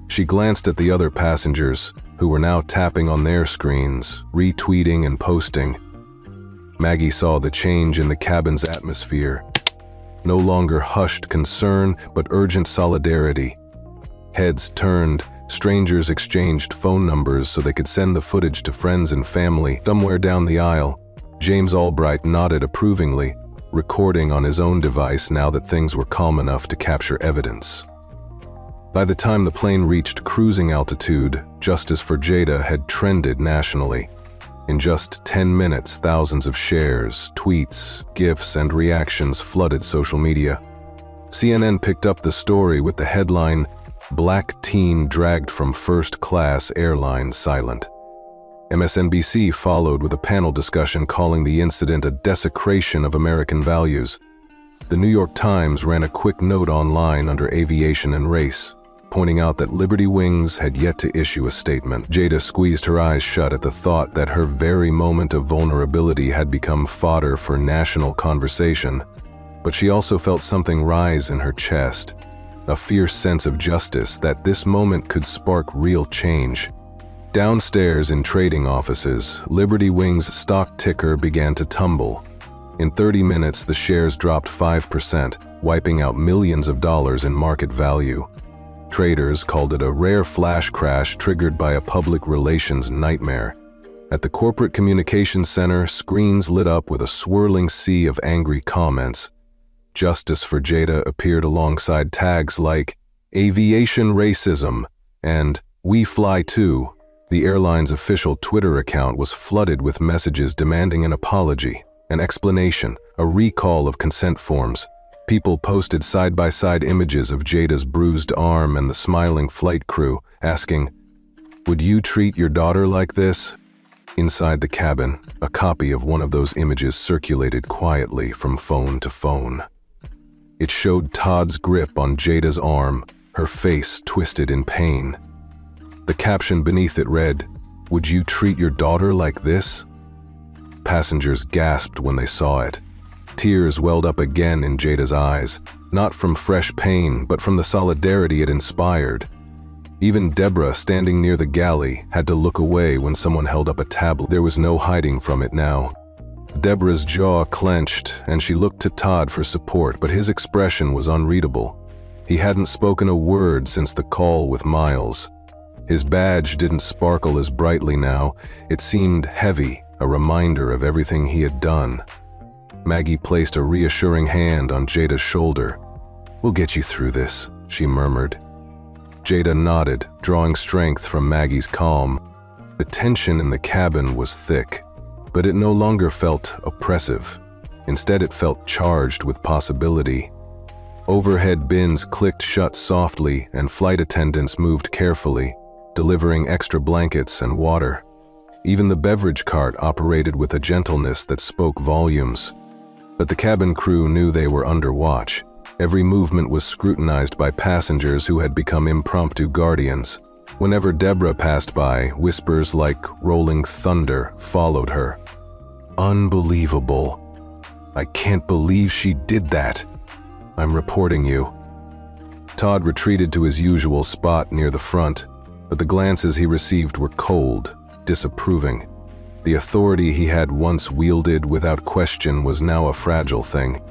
She glanced at the other passengers, who were now tapping on their screens, retweeting and posting. Maggie saw the change in the cabin's atmosphere. No longer hushed concern, but urgent solidarity. Heads turned, strangers exchanged phone numbers so they could send the footage to friends and family. Somewhere down the aisle, James Albright nodded approvingly, recording on his own device now that things were calm enough to capture evidence. By the time the plane reached cruising altitude, Justice for Jada had trended nationally. In just 10 minutes, thousands of shares, tweets, GIFs, and reactions flooded social media. CNN picked up the story with the headline, "Black Teen Dragged from First Class Airline Silent." MSNBC followed with a panel discussion calling the incident a desecration of American values. The New York Times ran a quick note online under Aviation and Race, pointing out that Liberty Wings had yet to issue a statement. Jada squeezed her eyes shut at the thought that her very moment of vulnerability had become fodder for national conversation, but she also felt something rise in her chest, a fierce sense of justice that this moment could spark real change. Downstairs in trading offices, Liberty Wings' stock ticker began to tumble. In 30 minutes, the shares dropped 5%, wiping out millions of dollars in market value. Traders called it a rare flash crash triggered by a public relations nightmare. At the corporate communications center, screens lit up with a swirling sea of angry comments. Justice for Jada appeared alongside tags like "Aviation Racism" and "We Fly Too." The airline's official Twitter account was flooded with messages demanding an apology, an explanation, a recall of consent forms. People posted side-by-side images of Jada's bruised arm and the smiling flight crew, asking, "Would you treat your daughter like this?" Inside the cabin, a copy of one of those images circulated quietly from phone to phone. It showed Todd's grip on Jada's arm, her face twisted in pain. The caption beneath it read, "Would you treat your daughter like this?" Passengers gasped when they saw it. Tears welled up again in Jada's eyes, not from fresh pain, but from the solidarity it inspired. Even Deborah, standing near the galley, had to look away when someone held up a tablet. There was no hiding from it now. Deborah's jaw clenched, and she looked to Todd for support, but his expression was unreadable. He hadn't spoken a word since the call with Miles. His badge didn't sparkle as brightly now. It seemed heavy, a reminder of everything he had done. Maggie placed a reassuring hand on Jada's shoulder. "We'll get you through this," she murmured. Jada nodded, drawing strength from Maggie's calm. The tension in the cabin was thick, but it no longer felt oppressive. Instead, it felt charged with possibility. Overhead bins clicked shut softly, and flight attendants moved carefully, delivering extra blankets and water. Even the beverage cart operated with a gentleness that spoke volumes. But the cabin crew knew they were under watch. Every movement was scrutinized by passengers who had become impromptu guardians. Whenever Deborah passed by, whispers like rolling thunder followed her. "Unbelievable. I can't believe she did that. I'm reporting you." Todd retreated to his usual spot near the front, but the glances he received were cold, disapproving. The authority he had once wielded without question was now a fragile thing.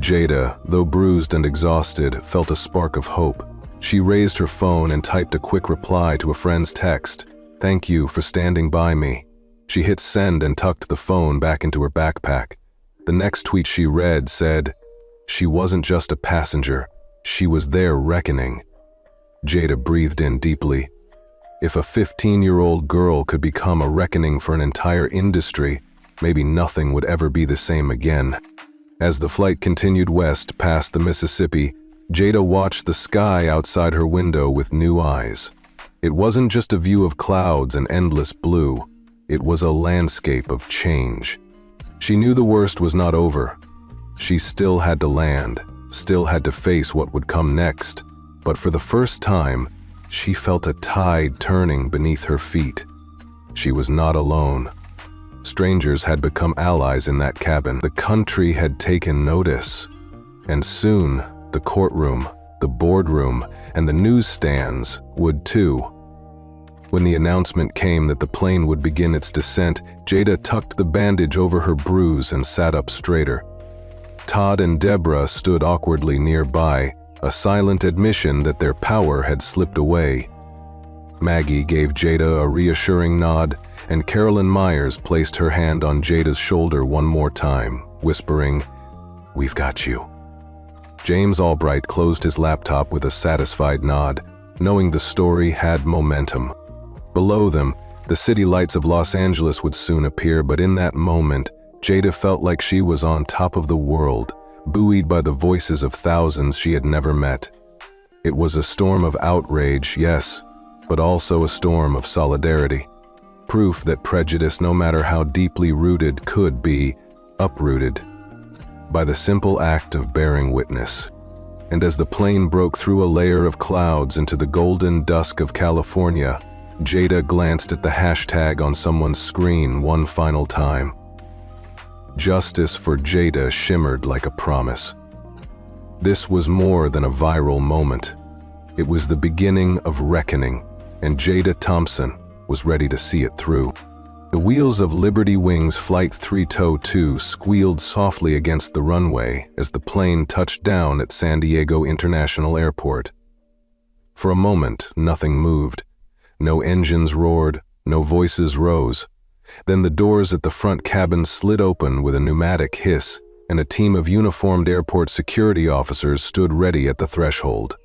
Jada, though bruised and exhausted, felt a spark of hope. She raised her phone and typed a quick reply to a friend's text. "Thank you for standing by me." She hit send and tucked the phone back into her backpack. The next tweet she read said, "She wasn't just a passenger, she was their reckoning." Jada breathed in deeply. If a 15-year-old girl could become a reckoning for an entire industry, maybe nothing would ever be the same again. As the flight continued west past the Mississippi, Jada watched the sky outside her window with new eyes. It wasn't just a view of clouds and endless blue. It was a landscape of change. She knew the worst was not over. She still had to land, still had to face what would come next. But for the first time, she felt a tide turning beneath her feet. She was not alone. Strangers had become allies in that cabin. The country had taken notice. And soon, the courtroom, the boardroom, and the newsstands would too. When the announcement came that the plane would begin its descent, Jada tucked the bandage over her bruise and sat up straighter. Todd and Deborah stood awkwardly nearby, a silent admission that their power had slipped away. Maggie gave Jada a reassuring nod, and Carolyn Myers placed her hand on Jada's shoulder one more time, whispering, "We've got you." James Albright closed his laptop with a satisfied nod, knowing the story had momentum. Below them, the city lights of Los Angeles would soon appear, but in that moment, Jada felt like she was on top of the world, buoyed by the voices of thousands she had never met. It was a storm of outrage, yes, but also a storm of solidarity. Proof that prejudice, no matter how deeply rooted, could be uprooted by the simple act of bearing witness. And as the plane broke through a layer of clouds into the golden dusk of California, Jada glanced at the hashtag on someone's screen one final time. Justice for Jada shimmered like a promise. This was more than a viral moment. It was the beginning of reckoning, and Jada Thompson was ready to see it through. The wheels of Liberty Wings Flight 302 squealed softly against the runway as the plane touched down at San Diego International Airport. For a moment, nothing moved. No engines roared, no voices rose. Then the doors at the front cabin slid open with a pneumatic hiss, and a team of uniformed airport security officers stood ready at the threshold.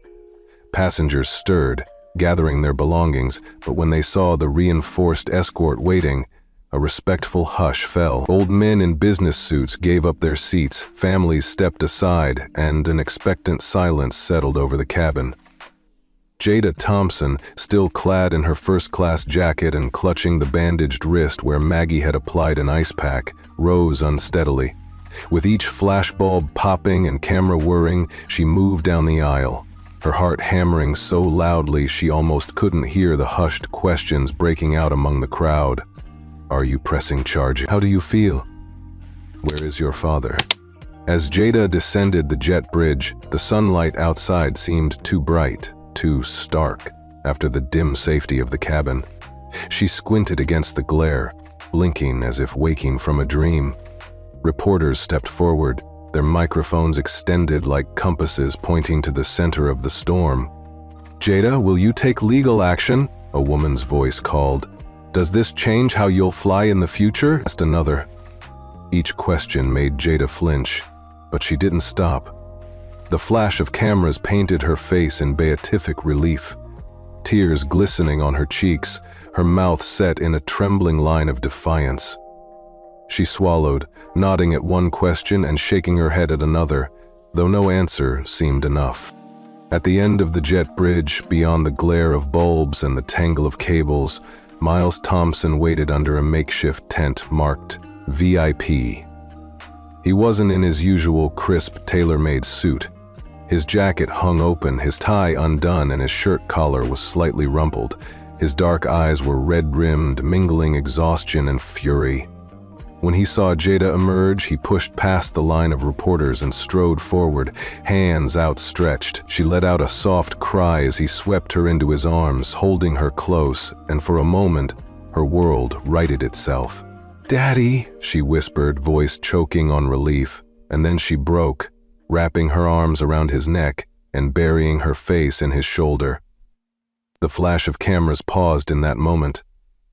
Passengers stirred, gathering their belongings, but when they saw the reinforced escort waiting, a respectful hush fell. Old men in business suits gave up their seats, families stepped aside, and an expectant silence settled over the cabin. Jada Thompson, still clad in her first-class jacket and clutching the bandaged wrist where Maggie had applied an ice pack, rose unsteadily. With each flashbulb popping and camera whirring, she moved down the aisle, her heart hammering so loudly she almost couldn't hear the hushed questions breaking out among the crowd. "Are you pressing charges? How do you feel? Where is your father?" As Jada descended the jet bridge, the sunlight outside seemed too bright, too stark, after the dim safety of the cabin. She squinted against the glare, blinking as if waking from a dream. Reporters stepped forward, their microphones extended like compasses pointing to the center of the storm. "Jada, will you take legal action?" a woman's voice called. "Does this change how you'll fly in the future?" asked another. Each question made Jada flinch, but she didn't stop. The flash of cameras painted her face in beatific relief, tears glistening on her cheeks, her mouth set in a trembling line of defiance. She swallowed, nodding at one question and shaking her head at another, though no answer seemed enough. At the end of the jet bridge, beyond the glare of bulbs and the tangle of cables, Miles Thompson waited under a makeshift tent marked VIP. He wasn't in his usual crisp, tailor-made suit. His jacket hung open, his tie undone, and his shirt collar was slightly rumpled. His dark eyes were red-rimmed, mingling exhaustion and fury. When he saw Jada emerge, he pushed past the line of reporters and strode forward, hands outstretched. She let out a soft cry as he swept her into his arms, holding her close, and for a moment, her world righted itself. "Daddy," she whispered, voice choking on relief, and then she broke, wrapping her arms around his neck and burying her face in his shoulder. The flash of cameras paused in that moment.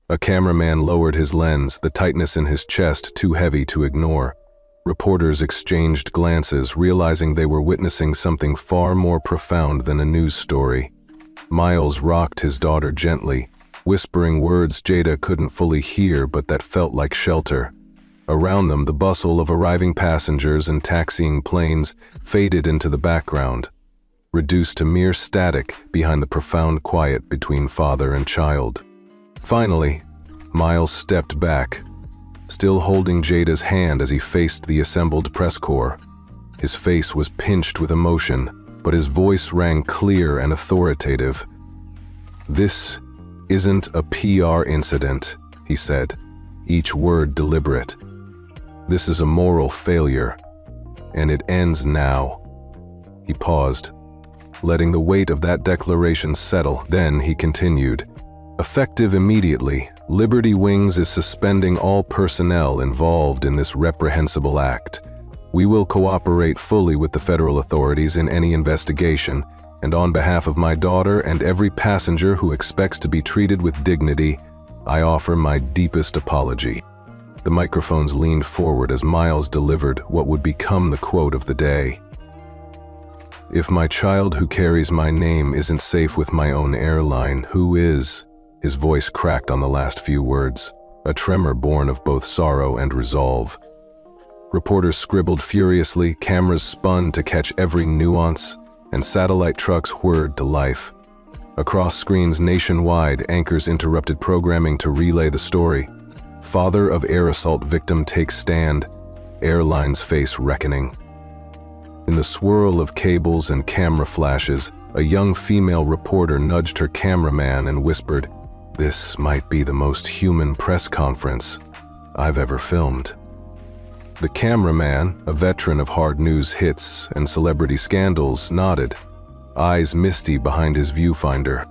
A cameraman lowered his lens, the tightness in his chest too heavy to ignore. Reporters exchanged glances, realizing they were witnessing something far more profound than a news story. Miles rocked his daughter gently, whispering words Jada couldn't fully hear but that felt like shelter. Around them, the bustle of arriving passengers and taxiing planes faded into the background, reduced to mere static behind the profound quiet between father and child. Finally, Miles stepped back, still holding Jada's hand as he faced the assembled press corps. His face was pinched with emotion, but his voice rang clear and authoritative. "This isn't a PR incident," he said, each word deliberate. "This is a moral failure, and it ends now." He paused, letting the weight of that declaration settle. Then he continued, "Effective immediately, Liberty Wings is suspending all personnel involved in this reprehensible act. We will cooperate fully with the federal authorities in any investigation, and on behalf of my daughter and every passenger who expects to be treated with dignity, I offer my deepest apology." The microphones leaned forward as Miles delivered what would become the quote of the day. "If my child who carries my name isn't safe with my own airline, who is?" His voice cracked on the last few words, a tremor born of both sorrow and resolve. Reporters scribbled furiously, cameras spun to catch every nuance, and satellite trucks whirred to life. Across screens nationwide, anchors interrupted programming to relay the story. Father of air assault victim takes stand, airlines face reckoning. In the swirl of cables and camera flashes, a young female reporter nudged her cameraman and whispered, "This might be the most human press conference I've ever filmed." The cameraman, a veteran of hard news hits and celebrity scandals, nodded, eyes misty behind his viewfinder.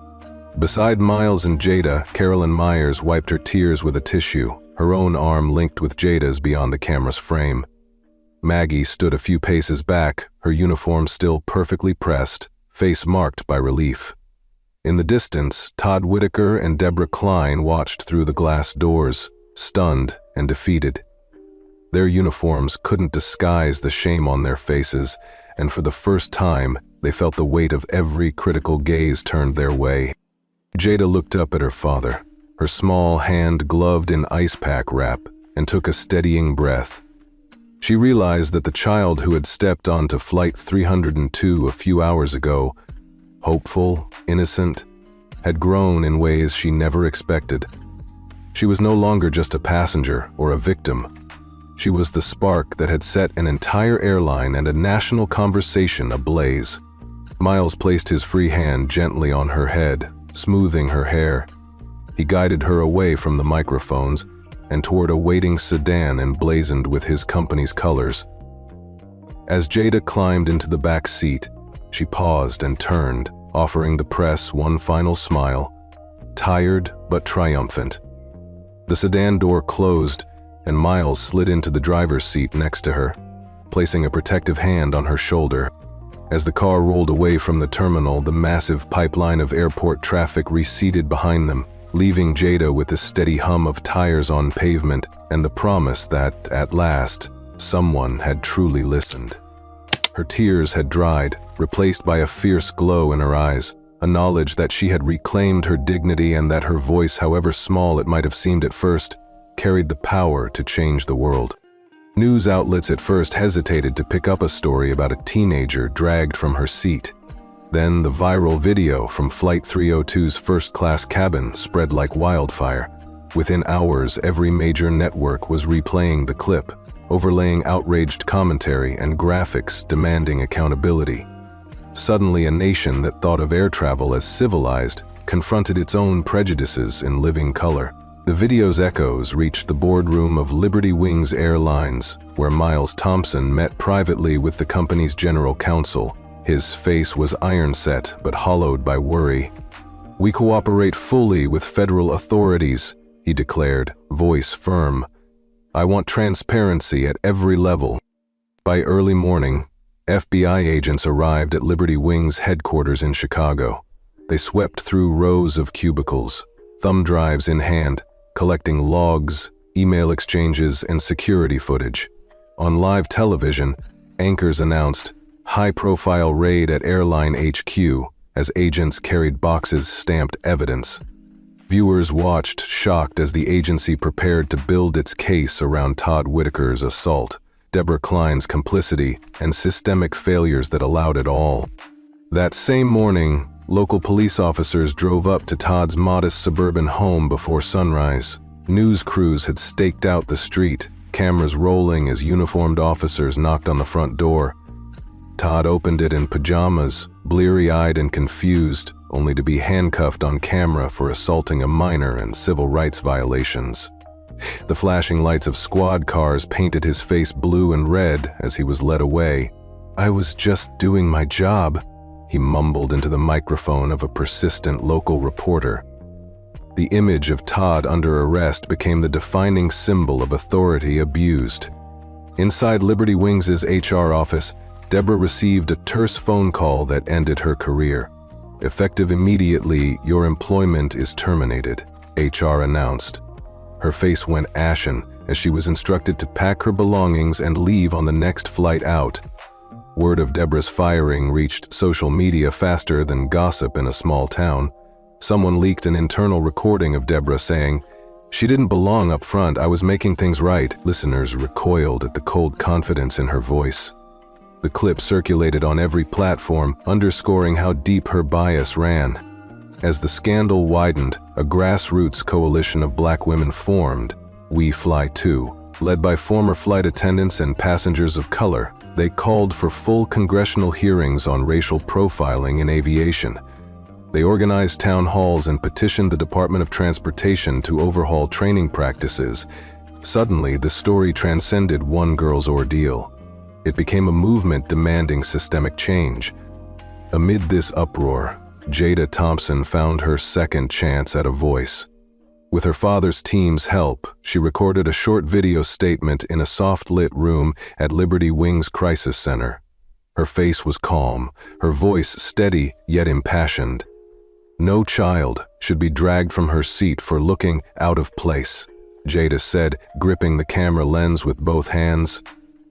Beside Miles and Jada, Carolyn Myers wiped her tears with a tissue, her own arm linked with Jada's beyond the camera's frame. Maggie stood a few paces back, her uniform still perfectly pressed, face marked by relief. In the distance, Todd Whitaker and Deborah Klein watched through the glass doors, stunned and defeated. Their uniforms couldn't disguise the shame on their faces, and for the first time, they felt the weight of every critical gaze turned their way. Jada looked up at her father, her small hand gloved in ice pack wrap, and took a steadying breath. She realized that the child who had stepped onto Flight 302 a few hours ago, hopeful, innocent, had grown in ways she never expected. She was no longer just a passenger or a victim. She was the spark that had set an entire airline and a national conversation ablaze. Miles placed his free hand gently on her head, smoothing her hair. He guided her away from the microphones and toward a waiting sedan emblazoned with his company's colors. As Jada climbed into the back seat, she paused and turned, offering the press one final smile, tired but triumphant. The sedan door closed, and Miles slid into the driver's seat next to her, placing a protective hand on her shoulder. As the car rolled away from the terminal, the massive pipeline of airport traffic receded behind them, leaving Jada with the steady hum of tires on pavement and the promise that, at last, someone had truly listened. Her tears had dried, replaced by a fierce glow in her eyes, a knowledge that she had reclaimed her dignity and that her voice, however small it might have seemed at first, carried the power to change the world. News outlets at first hesitated to pick up a story about a teenager dragged from her seat. Then the viral video from Flight 302's first-class cabin spread like wildfire. Within hours, every major network was replaying the clip, overlaying outraged commentary and graphics demanding accountability. Suddenly, a nation that thought of air travel as civilized confronted its own prejudices in living color. The video's echoes reached the boardroom of Liberty Wings Airlines, where Miles Thompson met privately with the company's general counsel. His face was iron-set but hollowed by worry. "We cooperate fully with federal authorities," he declared, voice firm. "I want transparency at every level." By early morning, FBI agents arrived at Liberty Wings headquarters in Chicago. They swept through rows of cubicles, thumb drives in hand, collecting logs, email exchanges, and security footage. On live television, anchors announced, "High-profile raid at airline HQ," as agents carried boxes stamped evidence. Viewers watched, shocked, as the agency prepared to build its case around Todd Whitaker's assault, Deborah Klein's complicity, and systemic failures that allowed it all. That same morning, local police officers drove up to Todd's modest suburban home before sunrise. News crews had staked out the street, cameras rolling as uniformed officers knocked on the front door. Todd opened it in pajamas, bleary-eyed and confused, only to be handcuffed on camera for assaulting a minor and civil rights violations. The flashing lights of squad cars painted his face blue and red as he was led away. "I was just doing my job," he mumbled into the microphone of a persistent local reporter. The image of Todd under arrest became the defining symbol of authority abused. Inside Liberty Wings' HR office, Deborah received a terse phone call that ended her career. "Effective immediately, your employment is terminated," HR announced. Her face went ashen as she was instructed to pack her belongings and leave on the next flight out. Word of Deborah's firing reached social media faster than gossip in a small town. Someone leaked an internal recording of Deborah saying, "She didn't belong up front, I was making things right." Listeners recoiled at the cold confidence in her voice. The clip circulated on every platform, underscoring how deep her bias ran. As the scandal widened, a grassroots coalition of black women formed, We Fly Too. Led by former flight attendants and passengers of color, they called for full congressional hearings on racial profiling in aviation. They organized town halls and petitioned the Department of Transportation to overhaul training practices. Suddenly, the story transcended one girl's ordeal. It became a movement demanding systemic change. Amid this uproar, Jada Thompson found her second chance at a voice. With her father's team's help, she recorded a short video statement in a soft-lit room at Liberty Wings Crisis Center. Her face was calm, her voice steady yet impassioned. "No child should be dragged from her seat for looking out of place," Jada said, gripping the camera lens with both hands.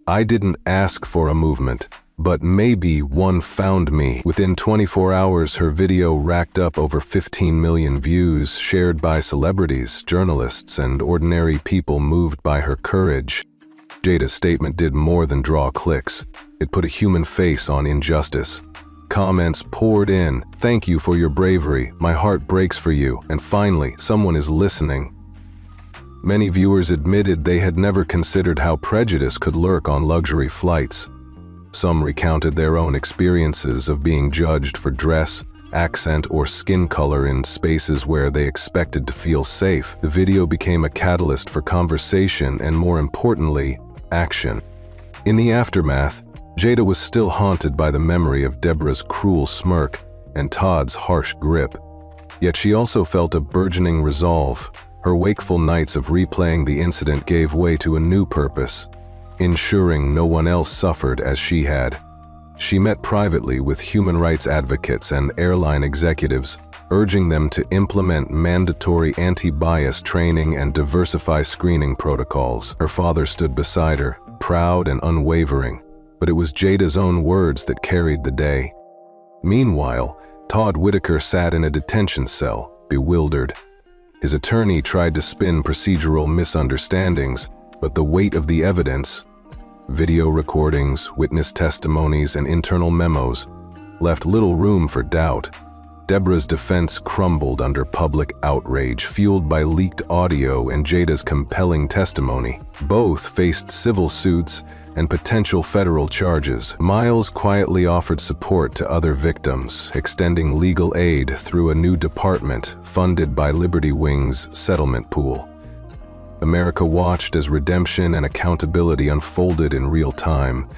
"I didn't ask for a movement, but maybe one found me." Within 24 hours, her video racked up over 15 million views, shared by celebrities, journalists, and ordinary people moved by her courage. Jada's statement did more than draw clicks. It put a human face on injustice. Comments poured in, "Thank you for your bravery, my heart breaks for you, and finally, someone is listening." Many viewers admitted they had never considered how prejudice could lurk on luxury flights. Some recounted their own experiences of being judged for dress, accent, or skin color in spaces where they expected to feel safe. The video became a catalyst for conversation and, more importantly, action. In the aftermath, Jada was still haunted by the memory of Deborah's cruel smirk. and Todd's harsh grip. Yet she also felt a burgeoning resolve. Her wakeful nights of replaying the incident gave way to a new purpose, ensuring no one else suffered as she had. She met privately with human rights advocates and airline executives, urging them to implement mandatory anti-bias training and diversify screening protocols. Her father stood beside her, proud and unwavering, but it was Jada's own words that carried the day. Meanwhile, Todd Whitaker sat in a detention cell, bewildered. His attorney tried to spin procedural misunderstandings, but the weight of the evidence, video recordings, witness testimonies, and internal memos, left little room for doubt. Deborah's defense crumbled under public outrage, fueled by leaked audio and Jada's compelling testimony. Both faced civil suits and potential federal charges. Miles quietly offered support to other victims, extending legal aid through a new department funded by Liberty Wing's settlement pool. America watched as redemption and accountability unfolded in real time.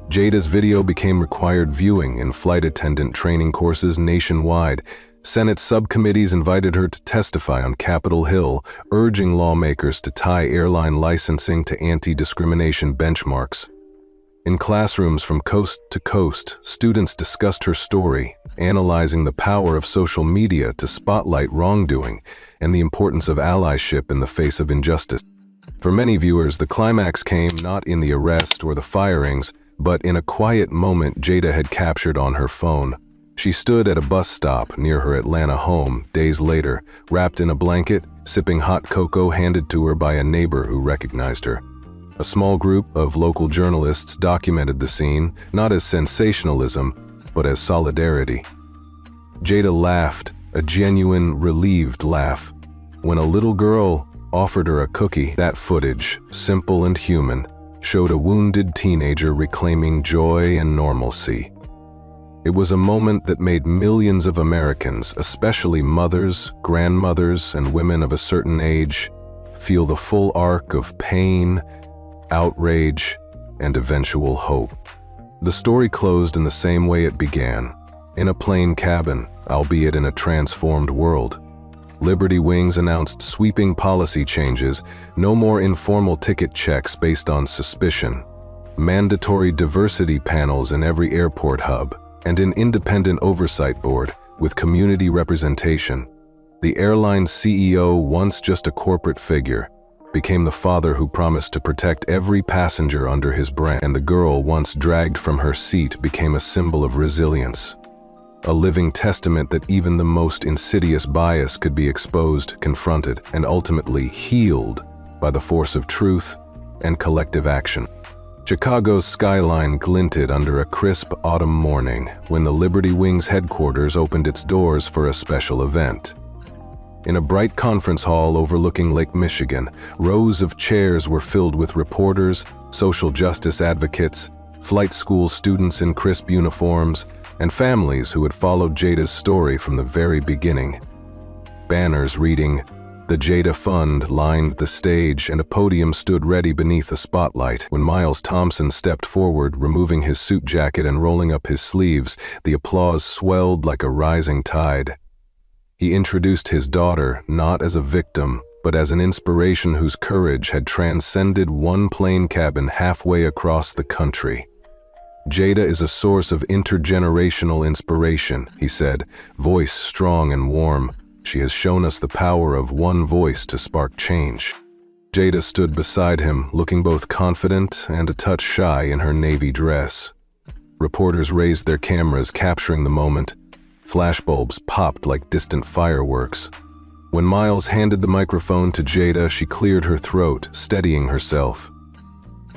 Jada's video became required viewing in flight attendant training courses nationwide. Senate subcommittees invited her to testify on Capitol Hill, urging lawmakers to tie airline licensing to anti-discrimination benchmarks. In classrooms from coast to coast, students discussed her story, analyzing the power of social media to spotlight wrongdoing and the importance of allyship in the face of injustice. For many viewers, the climax came not in the arrest or the firings, but in a quiet moment Jada had captured on her phone. She stood at a bus stop near her Atlanta home days later, wrapped in a blanket, sipping hot cocoa handed to her by a neighbor who recognized her. A small group of local journalists documented the scene, not as sensationalism, but as solidarity. Jada laughed, a genuine, relieved laugh, when a little girl offered her a cookie. That footage, simple and human, showed a wounded teenager reclaiming joy and normalcy. It was a moment that made millions of Americans, especially mothers, grandmothers, and women of a certain age, feel the full arc of pain, outrage, and eventual hope. The story closed in the same way it began, in a plain cabin, albeit in a transformed world. Liberty Wings announced sweeping policy changes, no more informal ticket checks based on suspicion, mandatory diversity panels in every airport hub, and an independent oversight board with community representation. The airline's CEO, once just a corporate figure, became the father who promised to protect every passenger under his brand, and the girl once dragged from her seat became a symbol of resilience. A living testament that even the most insidious bias could be exposed, confronted, and ultimately healed by the force of truth and collective action. Chicago's skyline glinted under a crisp autumn morning when the Liberty Wings headquarters opened its doors for a special event. In a bright conference hall overlooking Lake Michigan, rows of chairs were filled with reporters, social justice advocates, flight school students in crisp uniforms, and families who had followed Jada's story from the very beginning. Banners reading, "The Jada Fund" lined the stage, and a podium stood ready beneath a spotlight. When Miles Thompson stepped forward, removing his suit jacket and rolling up his sleeves, the applause swelled like a rising tide. He introduced his daughter not as a victim, but as an inspiration whose courage had transcended one plane cabin halfway across the country. "Jada is a source of intergenerational inspiration," he said, voice strong and warm. "She has shown us the power of one voice to spark change." Jada stood beside him, looking both confident and a touch shy in her navy dress. Reporters raised their cameras, capturing the moment. Flashbulbs popped like distant fireworks. When Miles handed the microphone to Jada, she cleared her throat, steadying herself.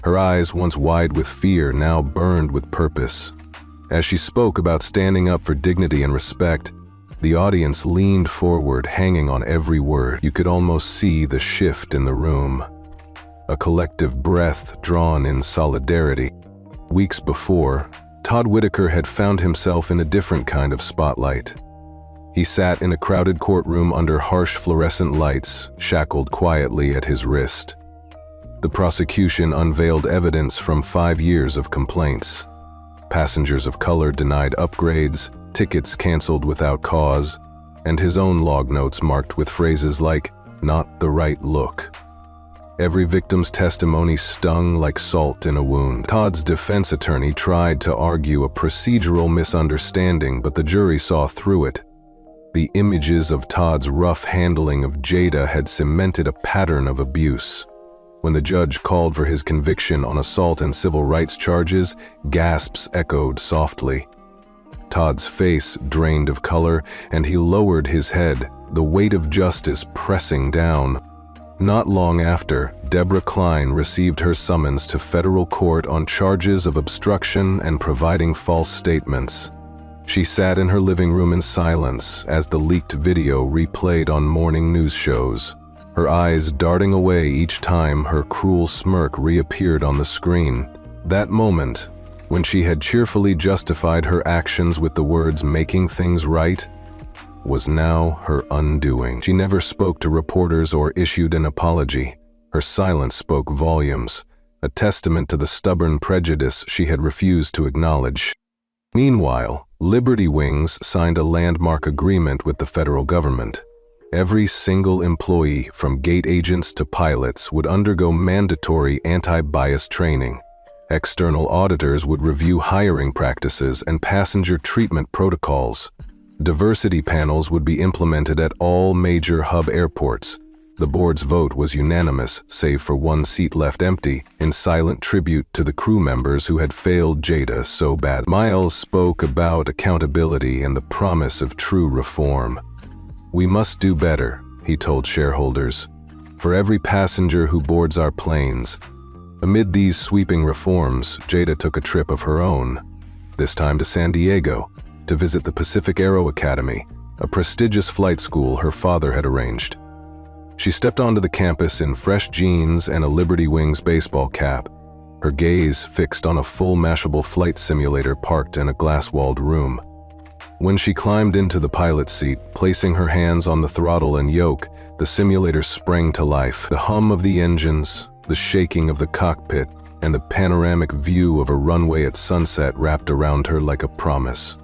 Her eyes, once wide with fear, now burned with purpose. As she spoke about standing up for dignity and respect, the audience leaned forward, hanging on every word. You could almost see the shift in the room. A collective breath drawn in solidarity. Weeks before, Todd Whitaker had found himself in a different kind of spotlight. He sat in a crowded courtroom under harsh fluorescent lights, shackled quietly at his wrist. The prosecution unveiled evidence from 5 years of complaints. Passengers of color denied upgrades, tickets canceled without cause, and his own log notes marked with phrases like, "not the right look." Every victim's testimony stung like salt in a wound. Todd's defense attorney tried to argue a procedural misunderstanding, but the jury saw through it. The images of Todd's rough handling of Jada had cemented a pattern of abuse. When the judge called for his conviction on assault and civil rights charges, gasps echoed softly. Todd's face drained of color, and he lowered his head, the weight of justice pressing down. Not long after, Deborah Klein received her summons to federal court on charges of obstruction and providing false statements. She sat in her living room in silence as the leaked video replayed on morning news shows, her eyes darting away each time her cruel smirk reappeared on the screen. That moment, when she had cheerfully justified her actions with the words "making things right," was now her undoing. She never spoke to reporters or issued an apology. Her silence spoke volumes, a testament to the stubborn prejudice she had refused to acknowledge. Meanwhile, Liberty Wings signed a landmark agreement with the federal government. Every single employee, from gate agents to pilots, would undergo mandatory anti-bias training. External auditors would review hiring practices and passenger treatment protocols. Diversity panels would be implemented at all major hub airports. The board's vote was unanimous, save for one seat left empty, in silent tribute to the crew members who had failed Jada so bad. Miles spoke about accountability and the promise of true reform. "We must do better," he told shareholders, "for every passenger who boards our planes." Amid these sweeping reforms, Jada took a trip of her own, this time to San Diego, to visit the Pacific Aero Academy, a prestigious flight school her father had arranged. She stepped onto the campus in fresh jeans and a Liberty Wings baseball cap, her gaze fixed on a full Mashable flight simulator parked in a glass-walled room. When she climbed into the pilot's seat, placing her hands on the throttle and yoke, the simulator sprang to life. The hum of the engines, the shaking of the cockpit, and the panoramic view of a runway at sunset wrapped around her like a promise.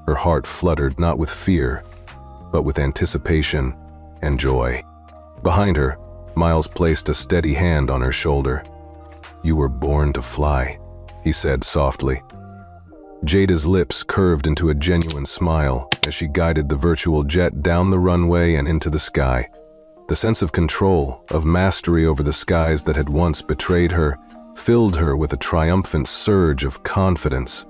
Her heart fluttered not with fear, but with anticipation and joy. Behind her, Miles placed a steady hand on her shoulder. "You were born to fly," he said softly. Jada's lips curved into a genuine smile as she guided the virtual jet down the runway and into the sky. The sense of control, of mastery over the skies that had once betrayed her, filled her with a triumphant surge of confidence.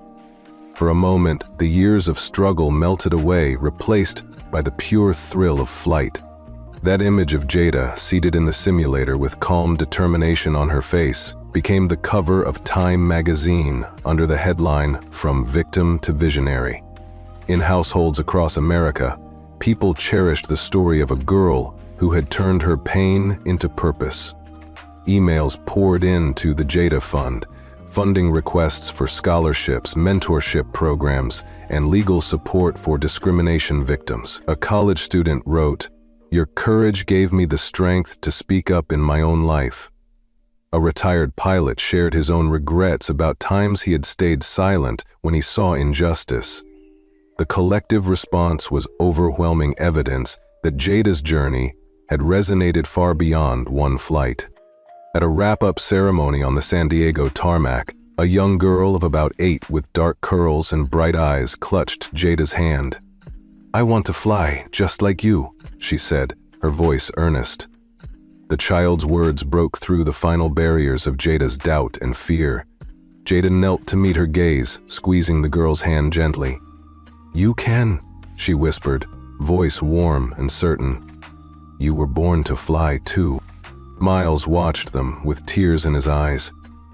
For a moment, the years of struggle melted away, replaced by the pure thrill of flight. That image of Jada, seated in the simulator with calm determination on her face, became the cover of Time magazine under the headline, "From Victim to Visionary." In households across America, people cherished the story of a girl who had turned her pain into purpose. Emails poured into the Jada Fund, funding requests for scholarships, mentorship programs, and legal support for discrimination victims. A college student wrote, "Your courage gave me the strength to speak up in my own life." A retired pilot shared his own regrets about times he had stayed silent when he saw injustice. The collective response was overwhelming evidence that Jada's journey had resonated far beyond one flight. At a wrap-up ceremony on the San Diego tarmac, a young girl of about 8 with dark curls and bright eyes clutched Jada's hand. "I want to fly, just like you," she said, her voice earnest. The child's words broke through the final barriers of Jada's doubt and fear. Jada knelt to meet her gaze, squeezing the girl's hand gently. "You can," she whispered, voice warm and certain. "You were born to fly, too." Miles watched them with tears in his eyes.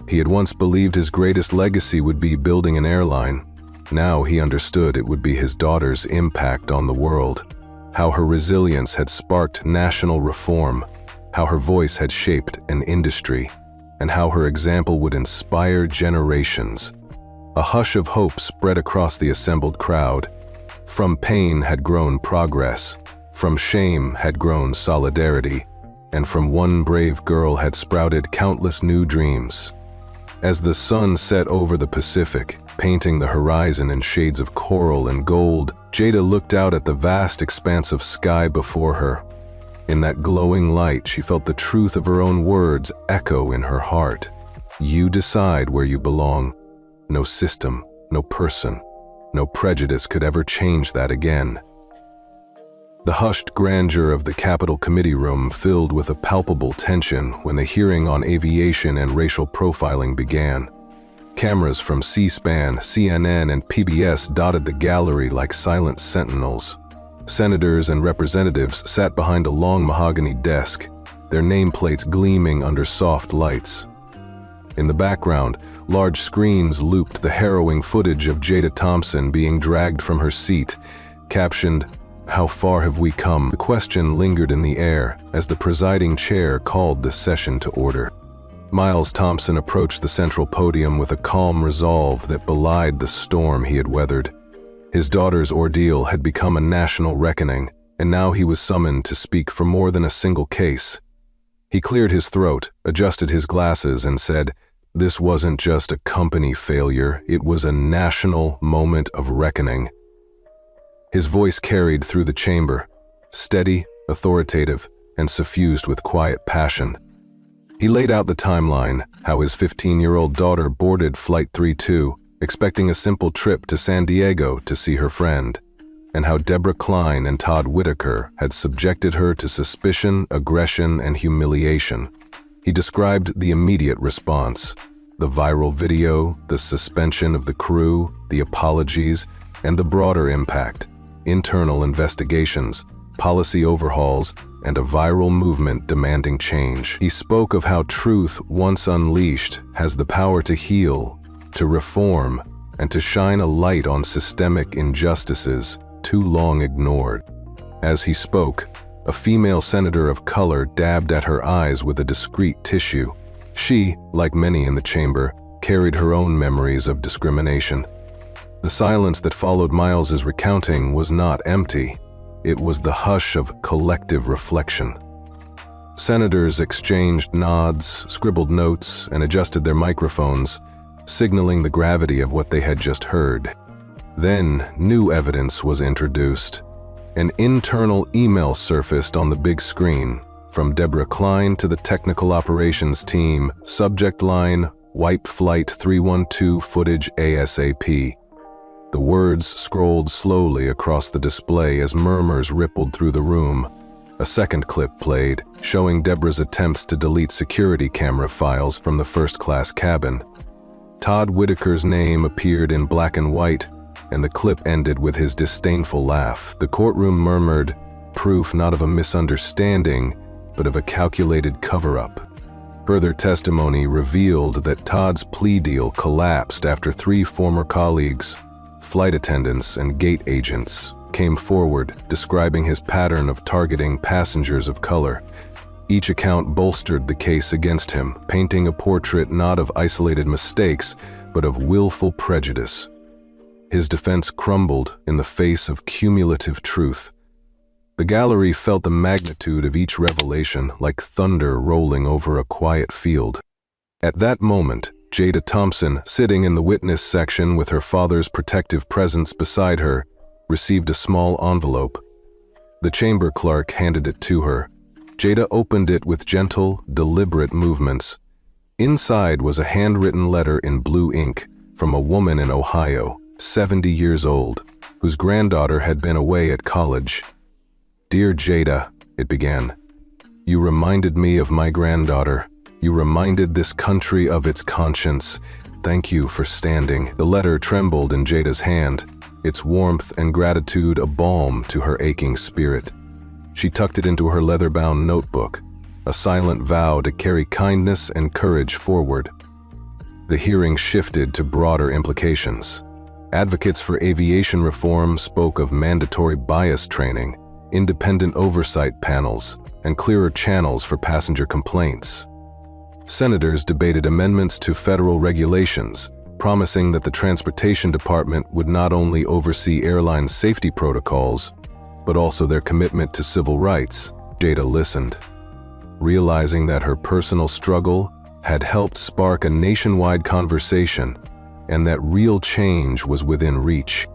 He had once believed his greatest legacy would be building an airline. Now he understood it would be his daughter's impact on the world, how her resilience had sparked national reform, how her voice had shaped an industry, and how her example would inspire generations. A hush of hope spread across the assembled crowd. From pain had grown progress, from shame had grown solidarity, and from one brave girl had sprouted countless new dreams. As the sun set over the Pacific, painting the horizon in shades of coral and gold. Jada looked out at the vast expanse of sky before her. In that glowing light, she felt the truth of her own words echo in her heart. You decide where you belong. No system, no person, no prejudice could ever change that again. The hushed grandeur of the Capitol Committee room filled with a palpable tension when the hearing on aviation and racial profiling began. Cameras from C-SPAN, CNN, and PBS dotted the gallery like silent sentinels. Senators and representatives sat behind a long mahogany desk, their nameplates gleaming under soft lights. In the background, large screens looped the harrowing footage of Jada Thompson being dragged from her seat, captioned, "How far have we come?" The question lingered in the air as the presiding chair called the session to order. Miles Thompson approached the central podium with a calm resolve that belied the storm he had weathered. His daughter's ordeal had become a national reckoning, and now he was summoned to speak for more than a single case. He cleared his throat, adjusted his glasses, and said, "This wasn't just a company failure, it was a national moment of reckoning." His voice carried through the chamber, steady, authoritative, and suffused with quiet passion. He laid out the timeline, how his 15-year-old daughter boarded Flight 32, expecting a simple trip to San Diego to see her friend, and how Deborah Klein and Todd Whitaker had subjected her to suspicion, aggression, and humiliation. He described the immediate response, the viral video, the suspension of the crew, the apologies, and the broader impact, internal investigations, policy overhauls, and a viral movement demanding change. He spoke of how truth, once unleashed, has the power to heal, to reform, and to shine a light on systemic injustices too long ignored. As he spoke, a female senator of color dabbed at her eyes with a discreet tissue. She, like many in the chamber, carried her own memories of discrimination. The silence that followed Miles's recounting was not empty. It was the hush of collective reflection. Senators exchanged nods, scribbled notes, and adjusted their microphones, signaling the gravity of what they had just heard. Then, new evidence was introduced. An internal email surfaced on the big screen, from Deborah Klein to the technical operations team, subject line, "Wipe Flight 312 footage ASAP." The words scrolled slowly across the display as murmurs rippled through the room. A second clip played, showing Deborah's attempts to delete security camera files from the first-class cabin. Todd Whitaker's name appeared in black and white, and the clip ended with his disdainful laugh. The courtroom murmured, proof not of a misunderstanding, but of a calculated cover-up. Further testimony revealed that Todd's plea deal collapsed after 3 former colleagues, flight attendants and gate agents, came forward describing his pattern of targeting passengers of color. Each account bolstered the case against him, painting a portrait not of isolated mistakes, but of willful prejudice. His defense crumbled in the face of cumulative truth. The gallery felt the magnitude of each revelation like thunder rolling over a quiet field. At that moment, Jada Thompson, sitting in the witness section with her father's protective presence beside her, received a small envelope. The chamber clerk handed it to her. Jada opened it with gentle, deliberate movements. Inside was a handwritten letter in blue ink from a woman in Ohio, 70 years old, whose granddaughter had been away at college. "Dear Jada," it began, "you reminded me of my granddaughter. You reminded this country of its conscience. Thank you for standing." The letter trembled in Jada's hand, its warmth and gratitude a balm to her aching spirit. She tucked it into her leather-bound notebook, a silent vow to carry kindness and courage forward. The hearing shifted to broader implications. Advocates for aviation reform spoke of mandatory bias training, independent oversight panels, and clearer channels for passenger complaints. Senators debated amendments to federal regulations, promising that the Transportation Department would not only oversee airline safety protocols, but also their commitment to civil rights. Jada listened, realizing that her personal struggle had helped spark a nationwide conversation, and that real change was within reach.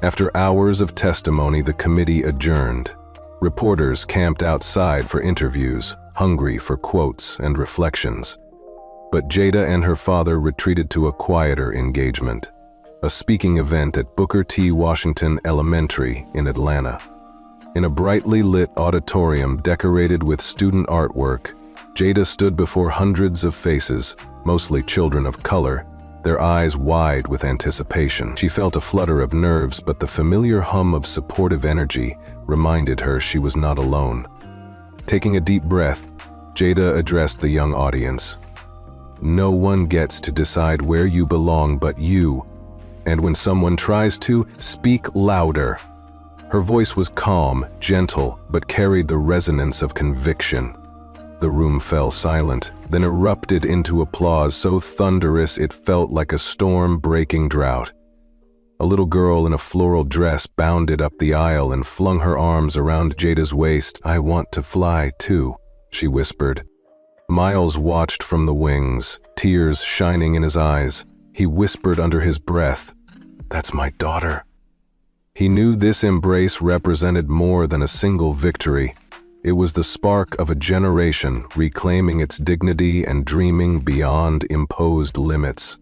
After hours of testimony, the committee adjourned. Reporters camped outside for interviews, hungry for quotes and reflections. But Jada and her father retreated to a quieter engagement, a speaking event at Booker T. Washington Elementary in Atlanta. In a brightly lit auditorium decorated with student artwork, Jada stood before hundreds of faces, mostly children of color, their eyes wide with anticipation. She felt a flutter of nerves, but the familiar hum of supportive energy reminded her she was not alone. Taking a deep breath, Jada addressed the young audience. "No one gets to decide where you belong but you, and when someone tries to, speak louder." Her voice was calm, gentle, but carried the resonance of conviction. The room fell silent, then erupted into applause so thunderous it felt like a storm-breaking drought. A little girl in a floral dress bounded up the aisle and flung her arms around Jada's waist. "I want to fly, too," she whispered. Miles watched from the wings, tears shining in his eyes. He whispered under his breath, "That's my daughter." He knew this embrace represented more than a single victory. It was the spark of a generation reclaiming its dignity and dreaming beyond imposed limits.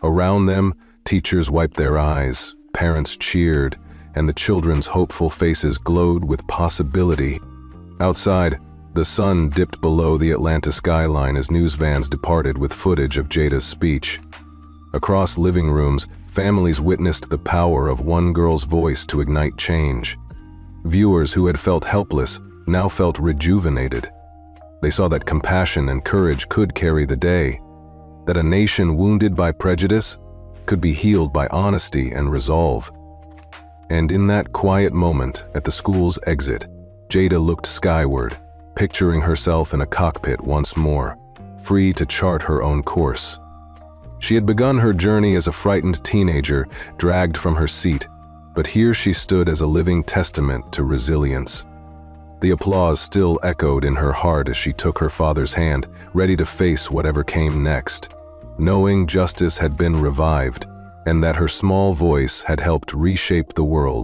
Around them, teachers wiped their eyes, parents cheered, and the children's hopeful faces glowed with possibility. Outside, the sun dipped below the Atlanta skyline as news vans departed with footage of Jada's speech. Across living rooms, families witnessed the power of one girl's voice to ignite change. Viewers who had felt helpless now felt rejuvenated. They saw that compassion and courage could carry the day, that a nation wounded by prejudice could be healed by honesty and resolve. And in that quiet moment at the school's exit, Jada looked skyward, picturing herself in a cockpit once more, free to chart her own course. She had begun her journey as a frightened teenager, dragged from her seat, but here she stood as a living testament to resilience. The applause still echoed in her heart as she took her father's hand, ready to face whatever came next, knowing justice had been revived and that her small voice had helped reshape the world.